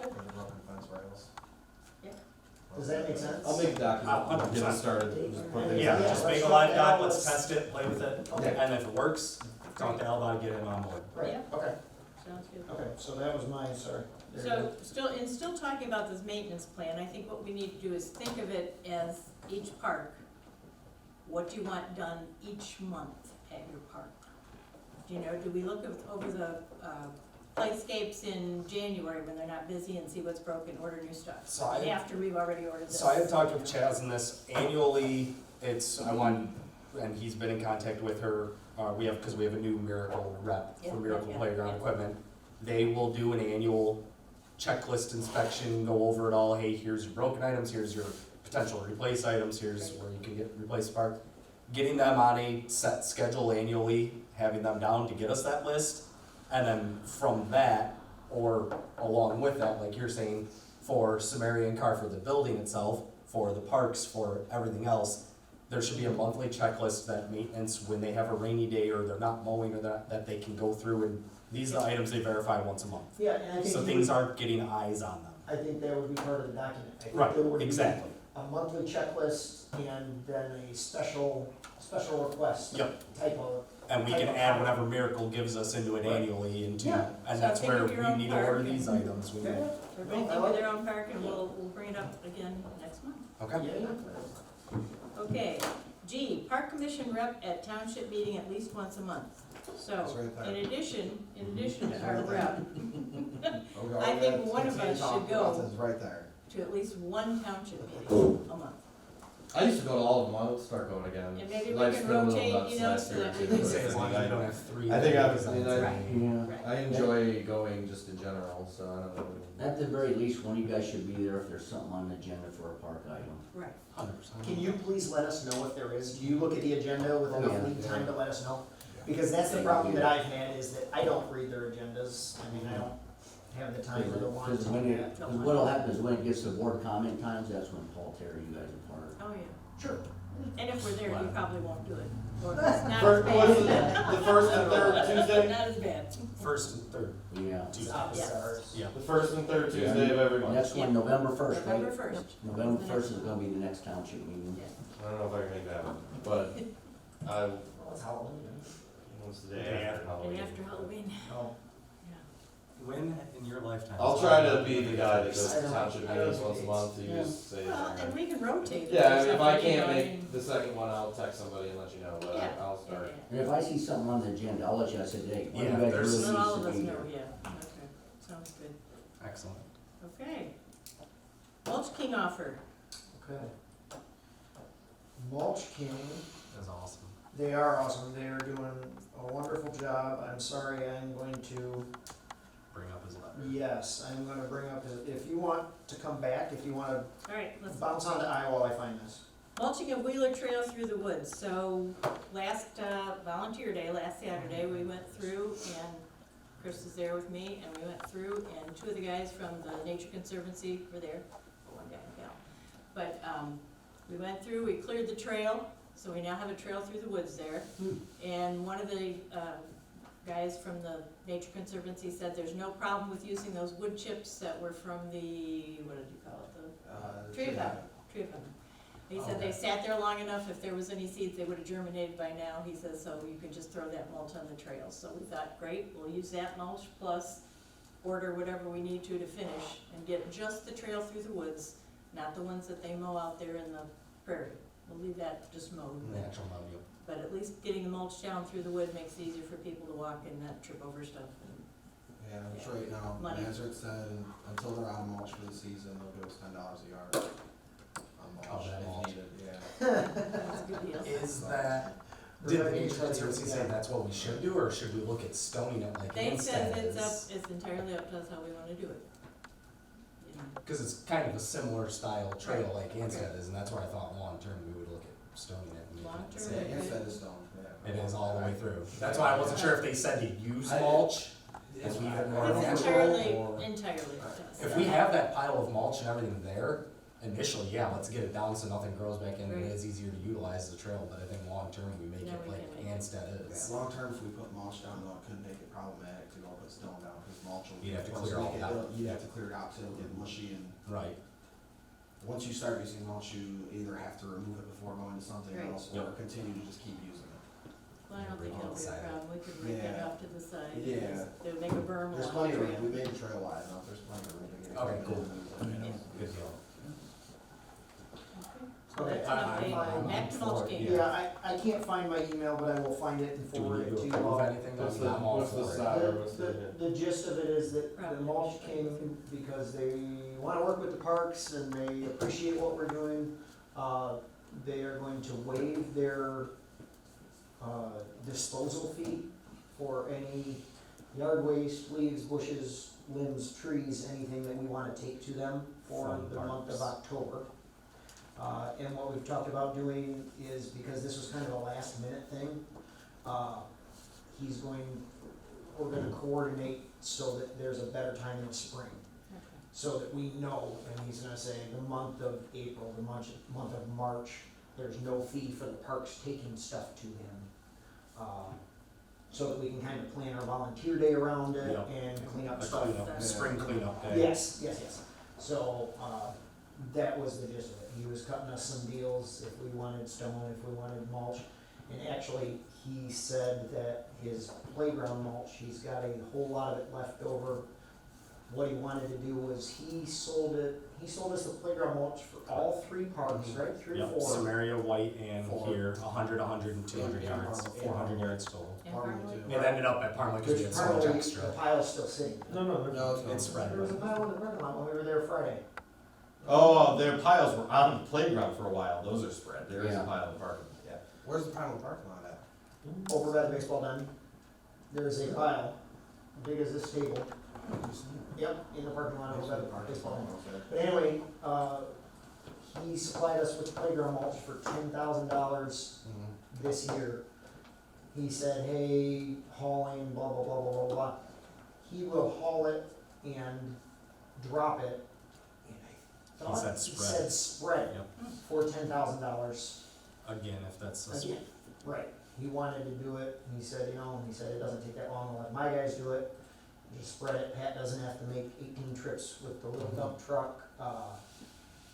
For the broken fence rails. Yeah. Does that make sense? I'll make a document, get 100%. it started, just put things Yeah, on. just let's make a talk live to doc, Al, let's let's- test it, play with it, Okay. and if it works, talk to Al about it, get him on board. Right, Yeah. okay, Sounds good. okay, so that was mine, sorry. There you So, still talking about this maintenance plan, I think what we need to do is think of it as each park, what you want done each month at your park. You know, do we look over the, playscapes in January when they're not busy and see what's broken, order new stuff? So I- After we've already ordered this. So I have talked with Chaz on this annually, I want, and he's been in contact with her, because we have a new Miracle rep Yeah, for Miracle yeah, Playground yeah. Equipment. They will do an annual checklist inspection, go over it all, hey, here's your broken items, here's your potential replace items, here's where you can get replaced part. Getting them on a set schedule annually, having them down to get us that list, and then from that, or along with that, like you're saying, for Sumerian CARR for the building itself, for the parks, for everything else, there should be a monthly checklist that maintenance, when they have a rainy day or they're not mowing or that they can go through and these are the items they verify once a month. Yeah, and I think. So you things would- aren't getting eyes on them. I think that would be part of the document. I think Right, there would be exactly. a monthly checklist and then a special request. Yep. Type of, And we can add whatever Miracle gives us into it annually into, Yeah. and So that's think where of your we own need to order park these and- items. We okay, need- Everybody think of their own park and we'll bring it up again next month. Okay? yeah. Okay, G, Park Commission rep at township meeting at least once a month. So, It's right there. in addition to our Right there. rep, Okay, I think that's- one of that's us should about go. this right there. to at least one township meeting a month. I used to go to all of them, I'll start going again. And maybe we Life's can been a little rotate, nuts you know, last so year that too, we I can- would but say as long as we don't have three. I think I days, was- then it's I- fine. Right. I enjoy going just in general, so I don't know. At the very least, one of you guys should be there if there's something on the agenda for a park item. Right. 100%. Can you please let us know if there is? Do you look at the agenda with enough Yeah. lead time to let us know? Because that's the problem that I've had is that I don't read their agendas. I mean, I don't have the time or the want Because to when do it, that. because what'll happen is when it gets to board comment times, that's when Paul tear you guys apart. Oh, yeah. Sure. And if we're there, you probably won't do it. Or it's not as What's bad. the first and third Tuesday? Not as bad. First and third Yeah. It's Tuesday. opposite Yeah. ours. Yeah. The first and third Tuesday of every And month. that's when, November first, right? November first. November first is gonna be the next township meeting. Yeah. I don't know if I can make that happen, but I, Well, it's Halloween. what's the Day day after after. And Halloween? after Halloween, Oh. When in your lifetime? I'll try to be the guy that goes I to don't- township I don't meetings do once a dates. month, you Yeah. just say. well, and we can rotate. Yeah, I mean, if I something, you can't know, make the second one, I'll text somebody and let you know, but Yeah. I'll start. And if I see something on the agenda, I'll let you, I said, hey, one Yeah, of you guys there's- really Let all needs of to us be know, here. yeah, okay, sounds good. Excellent. Okay. Mulch King offer, Okay. Mulch King, That's awesome. they are awesome. They are doing a wonderful job. I'm sorry, I'm going to, Bring up his letter. yes, I'm gonna bring up, if you want to come back, if you wanna all right, let's, bounce onto I while I find this. mulching of Wheeler Trail through the woods, so last, volunteer day, last Saturday, we went through and Chris was there with me, and we went through, and two of the guys from the Nature Conservancy were there, one guy and gal. But, we went through, we cleared the trail, so we now have a trail through the woods there. And one of the, guys from the Nature Conservancy said there's no problem with using those wood chips that were from the, what did you call it, the tree of heaven, tree of heaven. He said they sat there long enough, if there was any seeds, they would have germinated by now, he says, so you could just throw that mulch on the trail. So we thought, great, we'll use that mulch plus order whatever we need to finish and get just the trail through the woods, not the ones that they mow out there in the prairie. We'll leave that just mowed. Natural value. But at least getting the mulch down through the wood makes it easier for people to walk and not trip over stuff. Yeah, which right now, Money. Nazareth said until they're out of mulch for the season, they'll give us $10 a yard on mulch that if mulch. needed, yeah. That's a good deal. Is that, We're did gonna the be insurance trying to- agency say that's what we should do, or should we look at stoning it like They said Anstead it's is? up, it's entirely up to us how we wanna do it. You know, Cause it's kind of a similar style trail like Anstead is, and that's where I thought long-term we would look at stoning it. and making it Long-term, safe. Yeah, instead of stone, yeah. It is all the way through. That's why I wasn't sure if they said to use mulch. It's If we either had more more It's comfortable entirely, or- entirely up to us. If we have that pile of mulch and everything there, initially, yeah, let's get it down so nothing grows back in, and Right. it is easier to utilize the trail, but I think long-term, we make No, it we like can make it. Anstead Yeah, is. long term, if we put mulch down, though, it could make it problematic to go put stone down, cause mulch will. You'd have to once clear you all make that. You'd have to clear it out, so it'll get mushy, and Right. once you start using mulch, you either have to remove it before going to something Right. else, or continue to just keep using it. Well, I don't think it'll be a Side. problem, we could rake it Yeah. off to the side. Yeah. They would make a berm There's along plenty the of trail. room, we made the trail wide enough, there's plenty of room to get it. Okay, cool. Yeah. Good deal. So that's an update, back to mulch king. Yeah, I can't find my email, but I will find it and Do we forward need it to to you approve all. anything? What's I'm the, all what's the for it. side, or what's The gist of it is that the Probably. mulch came because they wanna work with the parks and they appreciate what we're doing. They are going to waive their, disposal fee for any yard waste, leaves, bushes, limbs, trees, anything that we wanna take to them for From the month of parks. October. And what we've talked about doing is, because this was kind of a last minute thing, we're gonna coordinate so that there's a better time in the spring. Okay. So that we know, and he's gonna say the month of April, the month of March, there's no fee for the parks taking stuff to him. So that we can kind of plan our volunteer day around it Yep. and clean up A stuff. cleanup, spring cleanup day. Yes. So, that was the gist of it. He was cutting us some deals if we wanted stone, if we wanted mulch. And actually, he said that his playground mulch, he's got a whole lot of it left over. What he wanted to do was he sold us the playground mulch for all three parks, right? 3 or Yep, 4. Samaria, White, and Four. here, 100, 100, and 200 Yeah, yards, Parma. 400 yards total. And Parma Parma? too. It ended up at Parma because we had There's so much probably, extra. the pile's still sitting. No, no, No, It's spread. There was a pile in the parking lot when we were there Friday. Oh, their piles were on the playground for a while, those are spread, there is a Yeah. pile in the parking, lot, yeah. Where's the final parking lot at? Over by the baseball diamond, there's a pile, big as this table. Yep, in the parking lot over by the baseball diamond. But anyway, he supplied us with playground mulch for $10,000 this year. He said, hey, hauling, blah, blah, blah, blah, blah, blah. He will haul it and drop it. And I He thought said he spread. said spread Yep. for $10,000. Again, if that's a Again, right, he wanted to do it, he said, he said it doesn't take that long to let my guys do it, just spread it, Pat doesn't have to make 18 trips with the little dump truck,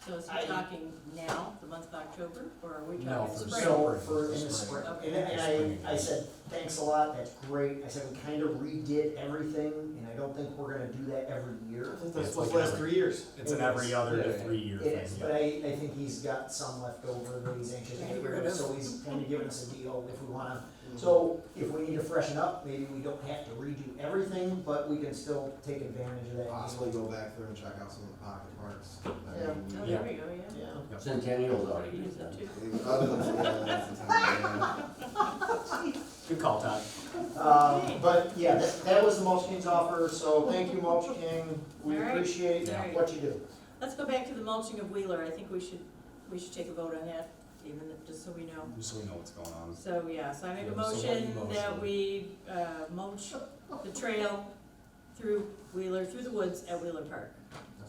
So is I- he talking now, the month of October, or are we No, talking for spring? so for in the spring. Okay. And I said, thanks a lot, that's great, I said, we kind of redid everything, and I don't think we're gonna do that every year. It's like last 3 years. It's an every other to Yeah. 3 year It thing. is, but I think he's got some left over that he's anxious to get rid of, so he's kind of giving us a deal if we wanna. So if we need to freshen up, maybe we don't have to redo everything, but we can still take advantage of that. Possibly go back there and check out some of the pocket parks. I Yeah. mean, Oh, Yeah. there we go, yeah. Yeah. Centennial's already Already been used done. it too. Other than that's the time, Good call, Todd. But yeah, that was the Mulch King's offer, so thank you, Mulch King, we All right. appreciate All right. what you do. Let's go back to the mulching of Wheeler, I think we should take a vote on that, even, just so we know. Just so we know what's going on. So, yeah, so I make a Yeah, so what motion motion? that we, mulch the trail through Wheeler, through the woods at Wheeler Park.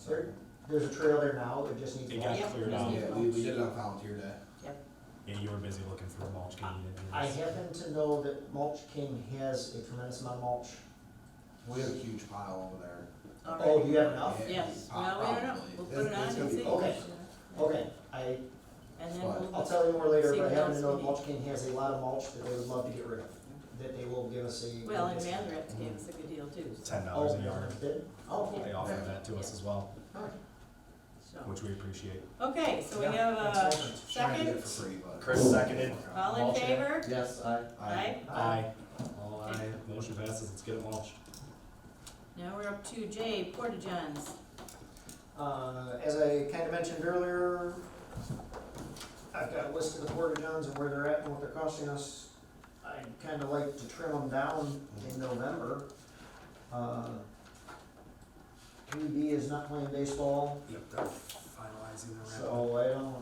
There, there's a trail there now, it just needs It to. got Yep. cleared Yeah. out. yeah, we did it on volunteer day. Yeah, you were busy looking for a mulch can. I happen to know that Mulch King has a tremendous amount of mulch. We have a huge pile over there. Oh, do you have enough? Yes, well, we don't know, we'll put it on It's and gonna be- see. okay. Okay, And then But we'll, I'll tell you more later, See but I what happen else to know we that need. Mulch King has a lot of mulch that they would love to get rid of, that they will give us a. well, and discount. Mandarin gave us a good deal too, so, $10 a Oh, yard. did? Oh, They okay. offered that to us as well, so. which we appreciate. Okay, so we Yeah, have a excellent. Trying to get second, it for free, but. Chris seconded. all in Mulch it. favor? Yes, Aye. Aye. All aye. Motion passes. Let's get it mulched. Now we're up to J, Porta Johns. As I kinda mentioned earlier, I've got a list of the porta johns and where they're at and what they're costing us. I'd kinda like to trim them down in November. 3B is not playing baseball, Yep, they're finalizing the wrap. so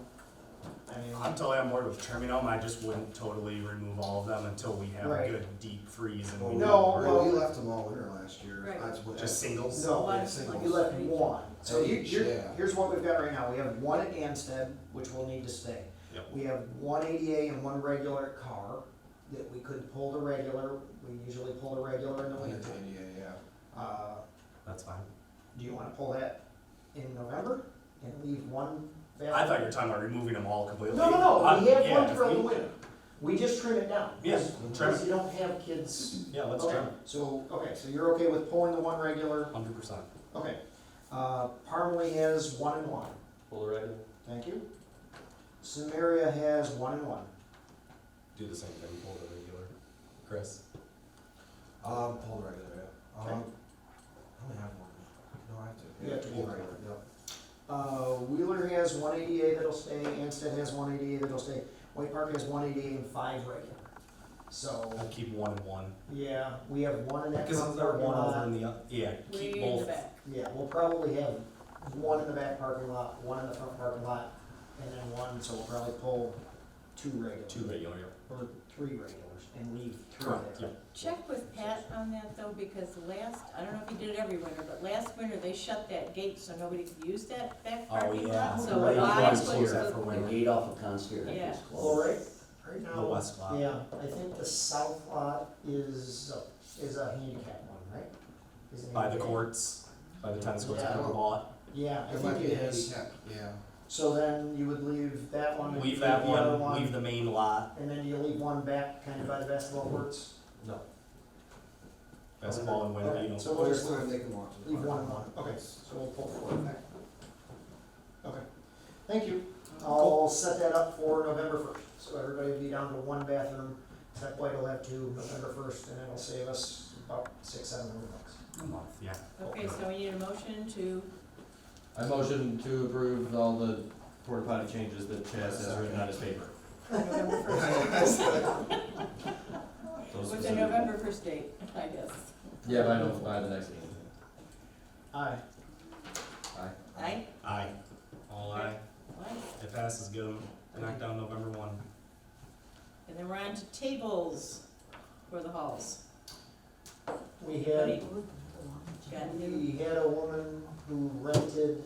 I mean, I'm totally on board with trimming them, I just wouldn't totally remove all of them until we have a Right. good deep freeze and we No, know well- where. We left them all winter last year. Right. That's what- Just singles? no, One, yeah, singles. you left one. So Yeah. here's what we've got right now. We have one at Anstead, which will need to stay. Yep. We have one ADA and one regular at CARR that we could pull the regular. We usually pull the regular in the winter. Yeah. That's fine. Do you wanna pull that in November and leave one back? I thought you were talking about removing them all completely. No, we have Yeah, one if throughout the we- winter. We just trim it down. Yeah, trim Because you don't have kids. Yeah, let's Okay, trim it, so you're okay with pulling the one regular? 100%. Okay. Parmalee has 1 and 1. Pull the regular. Thank you. Samaria has 1 and 1. Do the same thing, pull the regular. Chris? Pull the regular, yeah. I only have one. No, I have to. You have to pull regular, yep. Wheeler has 1 ADA that'll stay, Anstead has 1 ADA that'll stay, White Park has 1 ADA and 5 regular. So, I'd keep 1 and 1. yeah, we have one in that Because front they're parking one over lot. in the other, yeah, keep Way in the both. back. Yeah, we'll probably have one in the back parking lot, one in the front parking lot, and then one, so we'll probably pull 2 regulars. 2 regular, yep. Or 3 regulars, and leave 3 Correct, there. yep. Check with Pat on that though, because I don't know if he did it every winter, but last winter they shut that gate so nobody could use that back Oh, parking yeah. lot. So Right. why Right. put Close that for the, winter. The gate off of Consteer Yeah. is Well, closed. right now. The west lot. Yeah, I think the south lot is a handicap one, right? Is it By the handicap? courts, by the tennis courts, Yeah. by the lot. Yeah, I It might think be it a is. handicap, yeah. So then you would leave that one. and Leave the that other one, leave the main lot, And then you leave one back kind of by the basketball courts? No. basketball and winter, you know. So we'll just First time they can walk to the leave park. one and one. Okay, so we'll pull 4 back. Okay, thank you. I'll set that up for November 1st. So everybody will be down to 1 bathroom. That White will have 2 November 1st, and it'll save us about $600-700. A month, yeah. okay, so we need a motion to, I motion to approve all the porta potty changes that Chaz has written on his paper. November first, Those with the specific- November first date, I guess. Yeah, by the next meeting. Aye. Aye? Aye. All aye. Aye. It passes, get them knocked down November 1. And then we're on to tables for the halls. We Buddy, had, got new, we had a woman who rented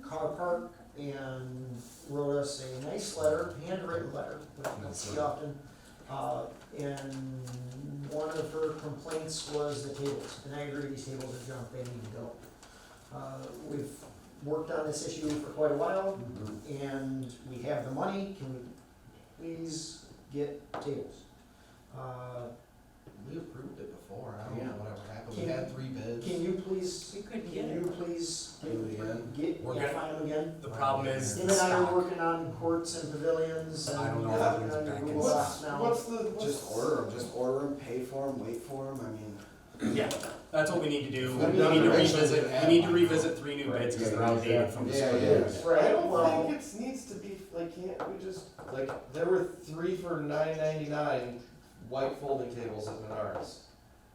car park and wrote us a nice letter, handwritten letter, which we don't see often. And one of her complaints was the tables, and I agree, these tables are junk, they need to go. We've worked on this issue for quite a while, and we have the money, can we please get tables? We approved it before, I don't Yeah. know whatever happened, we Can- had 3 bids. Can you please, we couldn't can get it. you please Do it again. get, We're yeah, gonna- find them again? The problem is Tim the and I are stock. working on courts and pavilions and I don't know working if on it's your back in Google Docs now. Just order them, pay for them, wait for them, I mean. Yeah, that's what we need to do. We've We done need to originals revisit, that we need to have- revisit 3 new bids because they're outdated from the Yeah, spring. yeah. Right, I don't well, think it needs to be, like, can't we just, like, there were 3 for $9.99 white folding tables at Menards.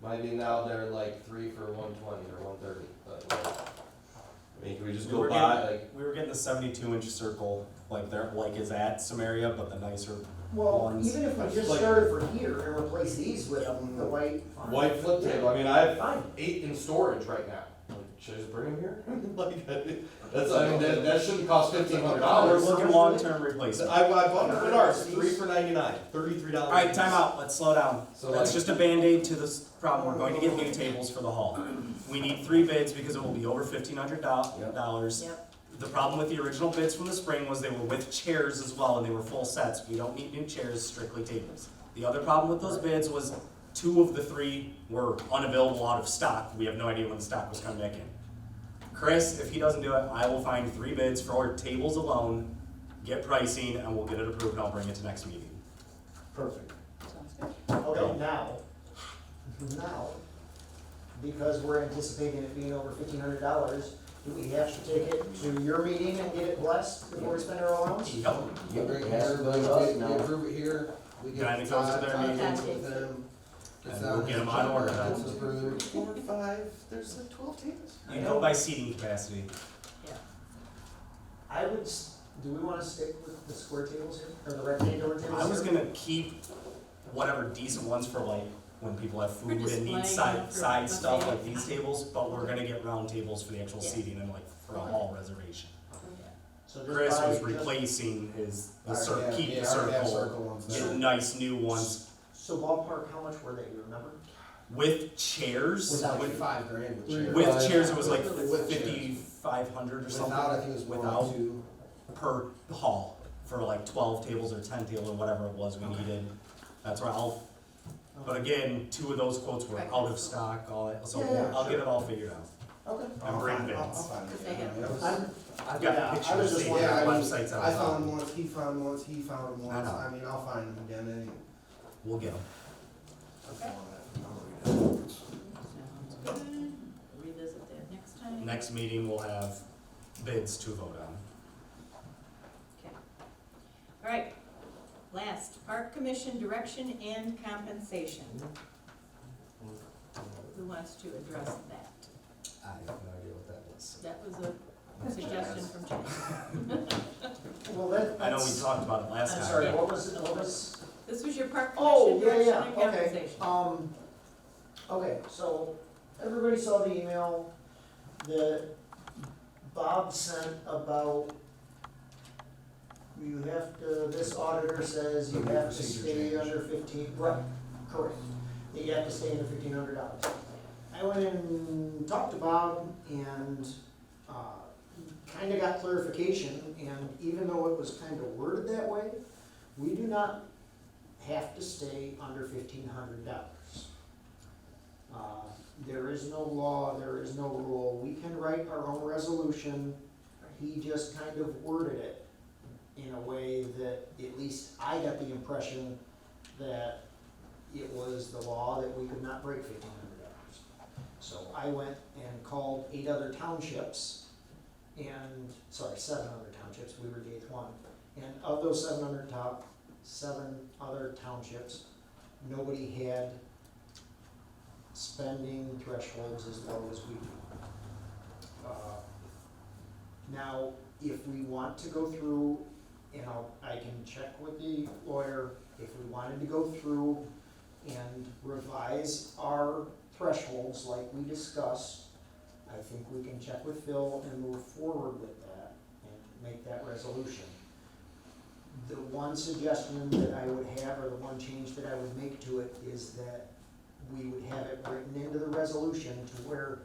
Maybe now they're like 3 for $120 or $130, but like, I mean, can we just We go were buy, getting- like, We were getting the 72-inch circle, like they're, like is at Samaria, but the nicer well, ones. even if we just Like- started for here and replace these with Yep. the white. fine. white flip table? I mean, I have Fine. 8 in storage right now. Like, should I just bring them here? Like, that's, I mean, that shouldn't cost We're $1,500. looking long-term replacement. I bought them at Menards, 3 for $99, $33. Alright, time out, let's slow down. So That's like, just a Band-Aid to this problem. We're going to get new tables for the hall. We need 3 bids because it will be over $1,500. Yep. The problem with the original bids from the spring was they were with chairs as well and they were full sets. We don't need new chairs, strictly tables. The other problem with those bids was 2 of the 3 were unavailable out of stock. We have no idea when the stock was coming back in. Chris, if he doesn't do it, I will find 3 bids for tables alone, get pricing, and we'll get it approved and I'll bring it to next meeting. Perfect. Sounds good. Okay, now, because we're anticipating it being over $1,500, do we have to take it to your meeting and get it blessed before we spend our allowance? Yep. Yep, Bring it it has here, to we go to us now. approve it here, we get Then it it to goes to Todd, their Todd meeting. gets with them. Gets And on we'll get the 'em on order agenda, then. Gets approved. 4 or 5, there's like 12 tables. You know by seating capacity. Yeah. I would, do we wanna stick with the square tables here, or the rectangular tables? I was here? gonna keep whatever decent ones for like when people have food and display, need yeah, side for side stuff buffet. like these tables, but we're gonna get round tables for the actual Yeah. seating and like for a hall reservation. So just Chris buy was just- replacing his the Already circle, have- keep yeah, the already have circle, circle ones get there. nice new ones So ballpark, how much were they, you remember? with chairs. Without with, 5 grand with chairs. with chairs, it was like With chairs. 5,500 or something. Without, I think it was more Without. like 2. Per hall for like 12 tables or 10 tables or whatever it was we needed. That's where but again, 2 of those quotes were out of stock, all that, so Yeah, I'll sure. get it all figured out. Okay. And bring I'll bids. find it. Because they have- That was- I've Yeah, got I was pictures, just they wondering- have Yeah, I mean, websites I out. found ones, he found ones, he found ones, know. I mean, I'll find them again, and We'll get them. Okay. Sounds good. Revisit that next time. Next meeting, we'll have bids to vote on. Okay. All right. Last, Park Commission direction and compensation. Who wants to address that? I have no idea what that was. That was a suggestion from Chad. Well, that, I know we that's, talked about it last I'm time. sorry, what was, This was your Park oh, Commission yeah, direction yeah, and okay, compensation. okay, so, everybody saw the email that Bob sent about you have to, this auditor says you have to Procedure stay change. under 15, right, correct. That you have to stay under $1,500. I went in and talked to Bob and, kinda got clarification, and even though it was kinda worded that way, we do not have to stay under $1,500. There is no law, there is no rule, we can write our own resolution. He just kind of worded it in a way that, at least I got the impression that it was the law that we could not break $1,500. So I went and called 8 other townships, and, sorry, 7 other townships, we were the 8th one. And of those 7 other townships, nobody had spending thresholds as low as we do. Now, if we want to go through, and I can check with the lawyer, if we wanted to go through and revise our thresholds like we discussed, I think we can check with Phil and move forward with that and make that resolution. The one suggestion that I would have, or the one change that I would make to it, is that we would have it written into the resolution to where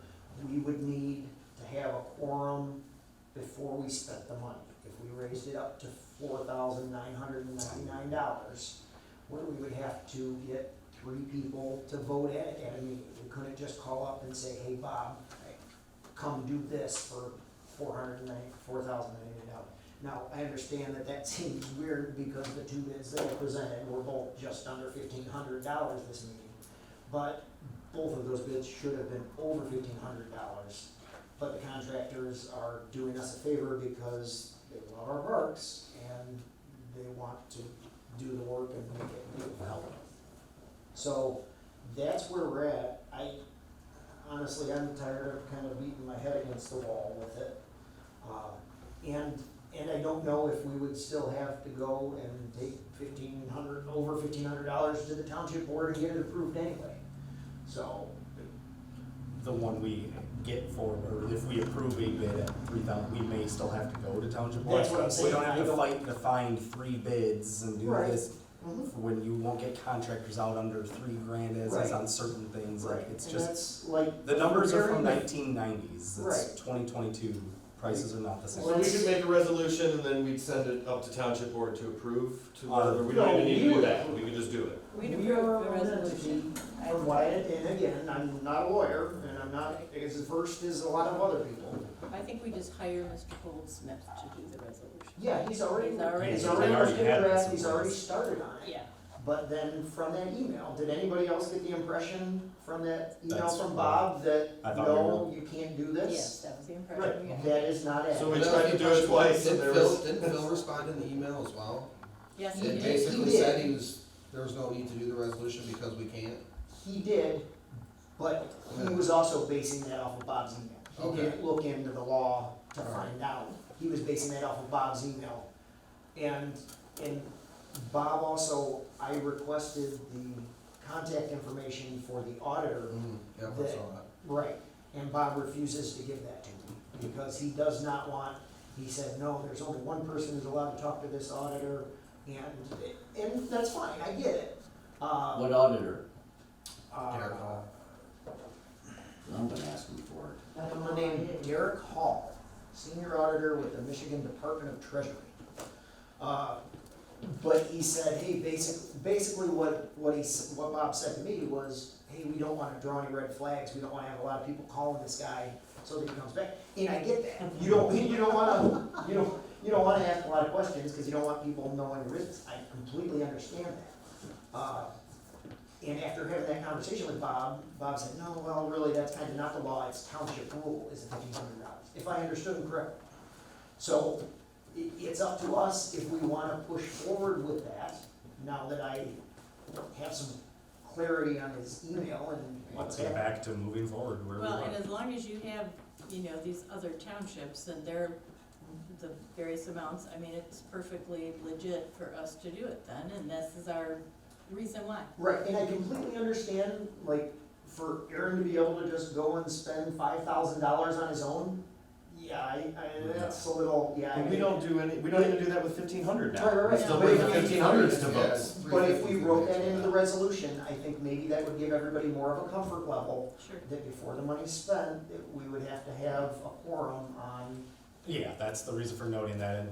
we would need to have a quorum before we spent the money. If we raised it up to $4,999, where we would have to get 3 people to vote at a meeting. We couldn't just call up and say, hey, Bob, come do this for $4,099. Now, I understand that that seems weird because the 2 bids that I presented were both just under $1,500 this meeting. But both of those bids should have been over $1,500. But the contractors are doing us a favor because they love our parks and they want to do the work and make it beautiful. So that's where we're at. Honestly, I'm tired of kind of beating my head against the wall with it. And I don't know if we would still have to go and take over $1,500 to the township board and get it approved anyway. So, The one we get for, or if we approve a bid at 3,000, we may still have to go to township board. That's what I'm saying. We don't have I to don't- fight to find 3 bids and do Right. this, when you won't get contractors out under $3,000 as is Right. on certain things, like, it's and just, that's like. the numbers are from comparing 1990s, it's Right. 2022, prices are not the same. So we could make a resolution and then we'd send it up to township board to approve to whether, we No, don't even need to you do would. that, we could just do it. We'd We approve are the an resolution. entity, from what and again, I'm not a lawyer, and I'm not as versed as a lot of other people. I think we just hire Mr. Goldsmith to do the resolution. Yeah, he's already He's already- looked He at already the had draft, this in he's already place. started on it. Yeah. But then from that email, did anybody else get the impression from that email That's from what Bob that, I thought no, you can't do this? Yes, that was the impression Right, we got. that is not So we accurate. tried to do it twice, and there was. Didn't Phil respond in the email as well? Yes, he And did. basically He said did. there was no need to do the resolution because we can't? He did, but he was also basing that off of Bob's email. He Okay. didn't look into the law to All right. find out. He was basing that off of Bob's email. And Bob also, I requested the contact information for the auditor. Yep, I saw that. Right, and Bob refuses to give that to me, because he does not want, he said, no, there's only one person who's allowed to talk to this auditor, and that's fine, I get it. What auditor? Derek Hall. I'm gonna ask him for it. A gentleman named Derek Hall, senior auditor with the Michigan Department of Treasury. But he said, hey, basically what Bob said to me was, hey, we don't wanna draw any red flags, we don't wanna have a lot of people calling this guy so that he comes back. And I get that, you don't wanna ask a lot of questions, cause you don't want people knowing your business, I completely understand that. And after having that conversation with Bob, Bob said, no, well, really, that's kind of not the law, it's township rule, is $1,500, if I understood him correctly. So, it's up to us if we wanna push forward with that, now that I have some clarity on his email and Let's what's get happening. back to moving forward where we Well, want. and as long as you have, these other townships and they're the various amounts, I mean, it's perfectly legit for us to do it then, and this is our reason why. Right, and I completely understand, like, for Aaron to be able to just go and spend $5,000 on his own, yeah, that's a little, yeah. And we don't even do that with 1,500 now. Right. We still But bring if the we- 1,500s to votes. But if we wrote that into the resolution, I think maybe that would give everybody more of a comfort level, Sure. that before the money's spent, that we would have to have a quorum on. Yeah, that's the reason for noting that, and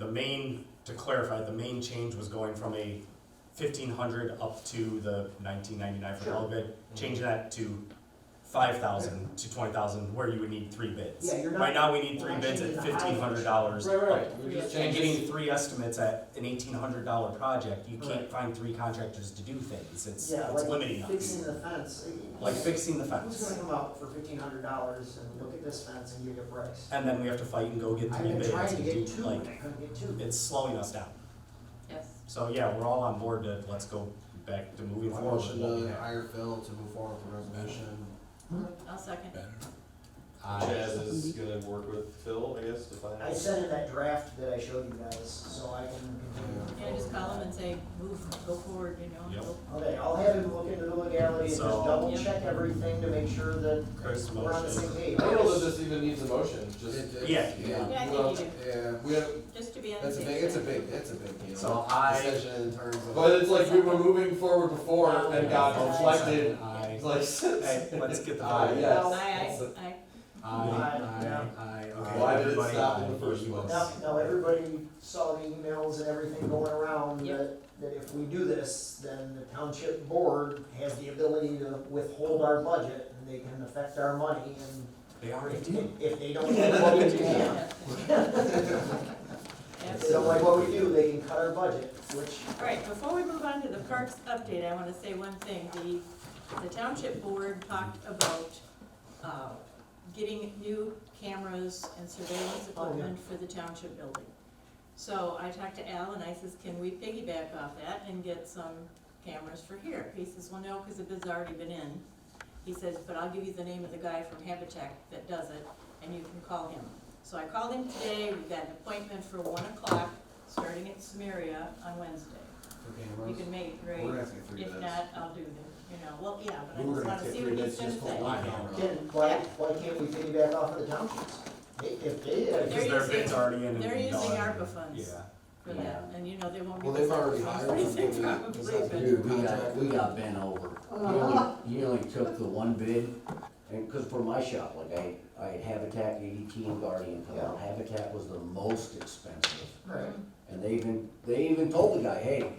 to clarify, the main change was going from a 1,500 up to the 1999 for the Sure. bid, changing that to 5,000 to 20,000, where you would need 3 bids. Yeah, you're not- Right now, we need 3 we're not bids at changing the high $1,500. Right, we just And changed getting 3 estimates at an $1,800 project, you can't Right. find 3 contractors to do things, it's Yeah, limiting like us. fixing the fence. Like fixing the Who's fence. gonna come out for $1,500 and look at this fence and give you a price? And then we have to fight and go get I've 3 been bids trying to and get do, 2, like, and I couldn't get 2. it's slowing us down. Yes. So yeah, we're all on board to, let's go back to moving I forward with motion what we to have. hire Phil to move forward with the resolution. I'll second. Chaz is gonna work with Phil, I guess, to find out. I sent in that draft that I showed you guys, so I can continue. Yeah, just call them and say, go forward, Yep. Okay, I'll have him look into the legality and just So- double check everything to make sure that Chris we're on the motion. same page. I don't know that this even needs a motion, just, Yeah. Yeah, I Well, think you Yeah, we have, do, just to be on the it's a safe big, side. it's a big deal. So Decision in terms of. but it's like we were moving forward before and got deflected, Aye. it's like, Hey, let's get the Aye, vote. yes. Aye. Aye, okay. Why did it everybody, stop in aye. the first place? Now, everybody saw the emails and everything going around, Yep. that if we do this, then the township board has the ability to withhold our budget, and they can affect our money, and They already did. if they don't like what we do, if they don't like what we do, they can cut our budget, which, All right, before we move on to the parks update, I wanna say one thing. The township board talked about, getting new cameras and surveillance equipment for the township building. So I talked to Al and I says, can we piggyback off that and get some cameras for here? He says, well, no, cause the bid's already been in. He says, but I'll give you the name of the guy from Habitat that does it, and you can call him. So I called him today, we've got an appointment for 1 o'clock, starting at Samaria on Wednesday. You can make, right? We're gonna have to get 3 If bids. not, I'll do well, yeah, but I We were just gonna wanna get see 3 what he's bids gonna just say. for one camera. why can't we piggyback off of the townships? If they, They're Because their bid's using- already in and They're using done. ARPA funds Yeah. for that, and they won't Well, give us they've already ARPA funds hired for anything somebody. probably, but. Dude, we got bent over. He only took the one bid, and, cause for my shop, like I had Habitat, ADT, and Guardian come out. Habitat was the most expensive. right, And they even told the guy, hey,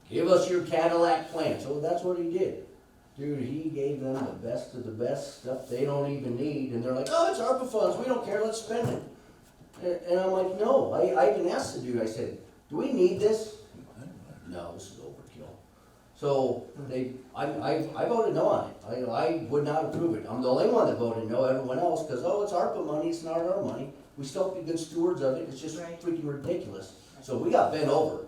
give us your Cadillac plan. So that's what he did. Dude, he gave them the best of the best stuff they don't even need, and they're like, oh, it's ARPA funds, we don't care, let's spend it. And I'm like, no, I even asked the dude, I said, do we need this? No, this is overkill. So I voted no on it. I would not approve it. I'm the only one that voted no, everyone else, because, oh, it's ARPA money, it's not our money. We still have to be good stewards of it, it's just Right. freaking ridiculous. So we got bent over.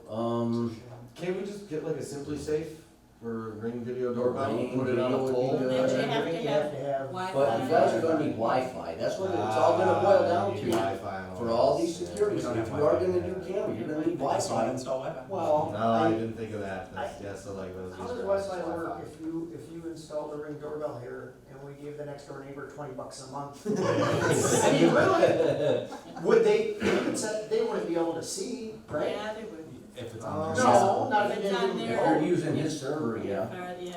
Can't we just get like a Simply Safe for Ring Video Doorbell, Ring put it on a Video would be pole? good. Then you have I to think you have have to have. Wi-Fi. But you guys are gonna need Wi-Fi, that's what it's all gonna boil down to. Wi-Fi and For all these that. security, We don't if have you are Wi-Fi. gonna do camera, you're gonna need That's why I Wi-Fi. install Wi-Fi. Well, No, I didn't think of that, that's, yeah, so like those. how does Wi-Fi work if you install the Ring doorbell here and we give the next door neighbor $20 a month? I mean, really? Would they wouldn't be able to see, right? Yeah, they would. If it's on No, there. not If if it's they on do. If there. you're using his server, yeah. Yeah.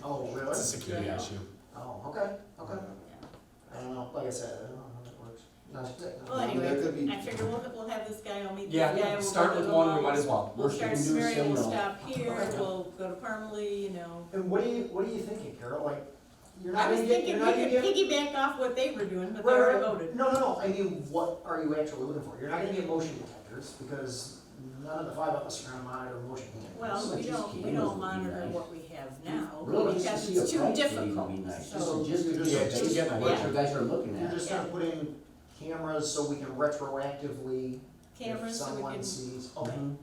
Oh, really? It's a security Yeah. issue. Oh, okay. I don't know, like I said, I don't know how that works. Well, I mean, there could anyway, be- I figure we'll have this guy, I'll meet this guy. Yeah, we'll start go with to one, the we might mall. as well. We'll Worst you start can do is Samaria, say we'll no. stop here, Okay. we'll go to Parmalee, you know. And what are you thinking, Carol? Like, you're I not was gonna get, thinking you're we not gonna could get. piggyback off what they were doing, but they Right, already right. voted. No, I mean, what are you actually looking for? You're not gonna get motion detectors, because none of the 5 of us are gonna monitor motion detectors. Well, But we just don't cameras would be monitor nice. what we have now, Really, just to because see a it's too price tag difficult. would be nice, So, just to Yeah, get just to get an what idea. you guys are looking You're at. just gonna put in cameras so we can retroactively, if cameras, so we someone can, sees, okay. and,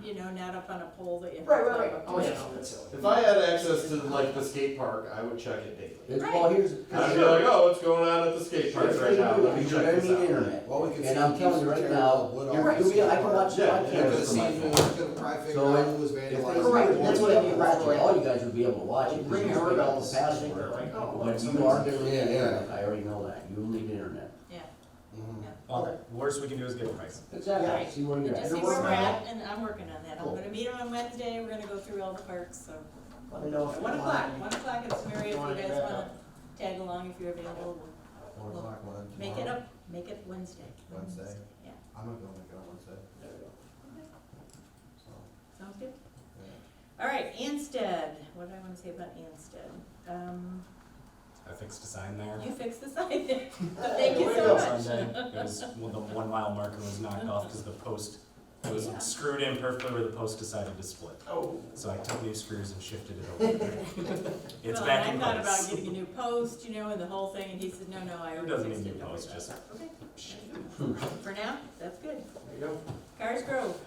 you know, not up on a pole that you have to Right, climb right, up oh to. yeah, no, that's silly. If I had access to like the skate park, I would check it daily. It's, Right. well, here's, I'd be like, oh, what's going on at the skate park here's what right you now, do, let me you're check gonna this need out. internet. Well, we could And see I'm if telling these you right material now, would you're, all you'll be, I can support. watch Yeah, my you're You're cameras gonna from see my if phone. anyone's gonna probably figure So out if- who was If they, vandalizing. Correct, that's what it'd be ratchet, all you guys would be able to watch it, Ring because you pick out doorbells, the I think they're password. like, oh, well, But you somebody's- are gonna need Yeah, yeah. internet, I already know that, you will need internet. Yeah, Mhm. Well, worst we can do is get a price. Exactly, Right. see where you're just at. see You're where we're working on at, and I'm working on that. I'm Cool. gonna meet them on Wednesday, we're gonna go through all the parks, so. Let me know if you 1 want o'clock, any. 1 o'clock at Samaria, if you Wanna guys get wanna up? tag along if you're available, 1 o'clock one. make it up, make it Wednesday. Wednesday. Yeah. I'm gonna go make it on Wednesday, There we go. so, Sounds good. yeah. All right, Anstead, what did I wanna say about Anstead? I fixed a sign there. You fixed the sign there, thank you Way to so go. much. Sunday, it was, well, the 1 mile marker was knocked off because the post, it was Yeah. screwed in perfectly where the post decided to split. Oh. So I took new screws and shifted it over there. It's Well, back and in I thought about place. getting a new post, you know, and the whole thing, and he said, no, I It already doesn't fixed need it. new don't worry posts, about just. it." Okay, for now, that's good. There you go. Cars Grove,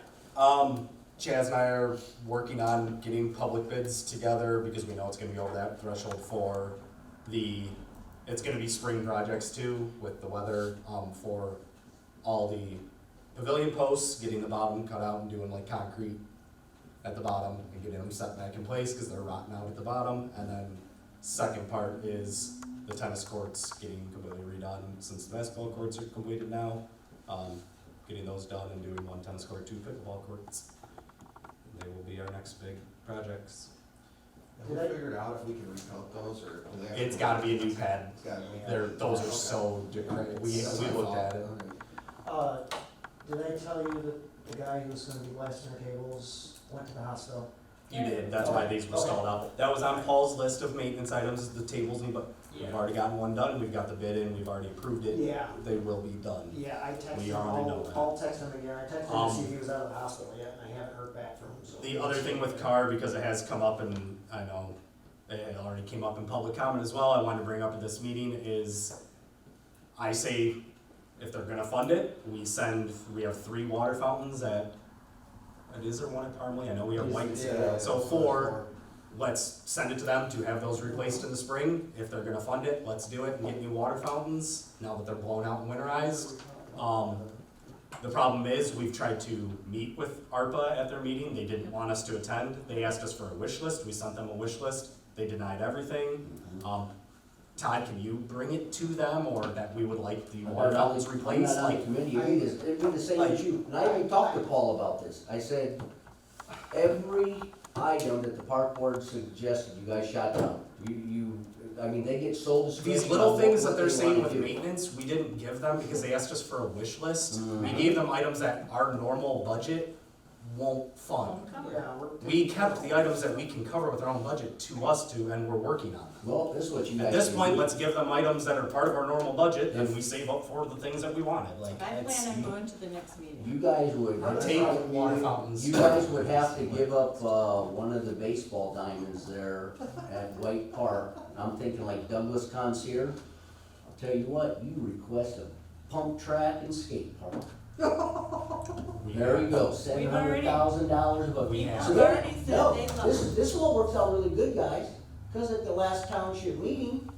Chaz and I are working on getting public bids together because we know it's gonna be over that threshold for it's gonna be spring projects too with the weather, for all the pavilion posts, getting the bottom cut out and doing like concrete at the bottom and getting them set back in place because they're rotting out at the bottom. And then second part is the tennis courts getting completely redone since the basketball courts are completed now. Getting those done and doing 1 tennis court, 2 pickleball courts. They will be our next big projects. Have we figured out if we can recut those, or do they have? It's gotta be a new pad. It's gotta be. Those are Okay. so different. We That's my looked fault. at it. Alright. Did I tell you that the guy who was gonna be blasting our tables went to the hospital? You did, that's why these were stalled out. That was on Paul's list of maintenance items, the tables, but we've already gotten 1 done, we've got the bid in, we've already approved it. Yeah. They will be done. Yeah, I texted We him, already know that. I'll text him again, I texted him to see if he was out of the hospital yet, and I haven't heard back from him, so. The other thing with CARR, because it has come up and I know it already came up in public comment as well, I wanted to bring up at this meeting is, I say, if they're gonna fund it, we have 3 water fountains is there one at Parmalee? I know we have whites. Yeah. So 4, let's send it to them to have those replaced in the spring. If they're gonna fund it, let's do it and get new water fountains, now that they're blown out and winterized. The problem is, we've tried to meet with ARPA at their meeting, they didn't want us to attend, they asked us for a wish list, we sent them a wish list, they denied everything. Todd, can you bring it to them, or that we would like the water fountains replaced, I'm not on the like, committee, it'd be the same as you, and I even talked to Paul about this, I said, every item that the park board suggested, you guys shot down. I mean, they get sold as. these little things that they're saying with maintenance, we didn't give them because they asked us for a wish list. We gave them items that our normal budget won't fund. Won't cover. Yeah, We kept the items that we can cover with our own budget to us to, and we're working on them. Well, this is what you guys. At this can point, do. let's give them items that are part of our normal budget, and we save up for the things that we wanted, like, I it's, plan on going to the next meeting. You guys would. take water fountains. You guys would have to give up, one of the baseball diamonds there at White Park. I'm thinking like Douglas Concierge. I'll tell you what, you request a pump track and skate park. There you go, $700,000 of. We have. So We've there- already said no, they love this it. this all works out really good, guys, because at the last township meeting,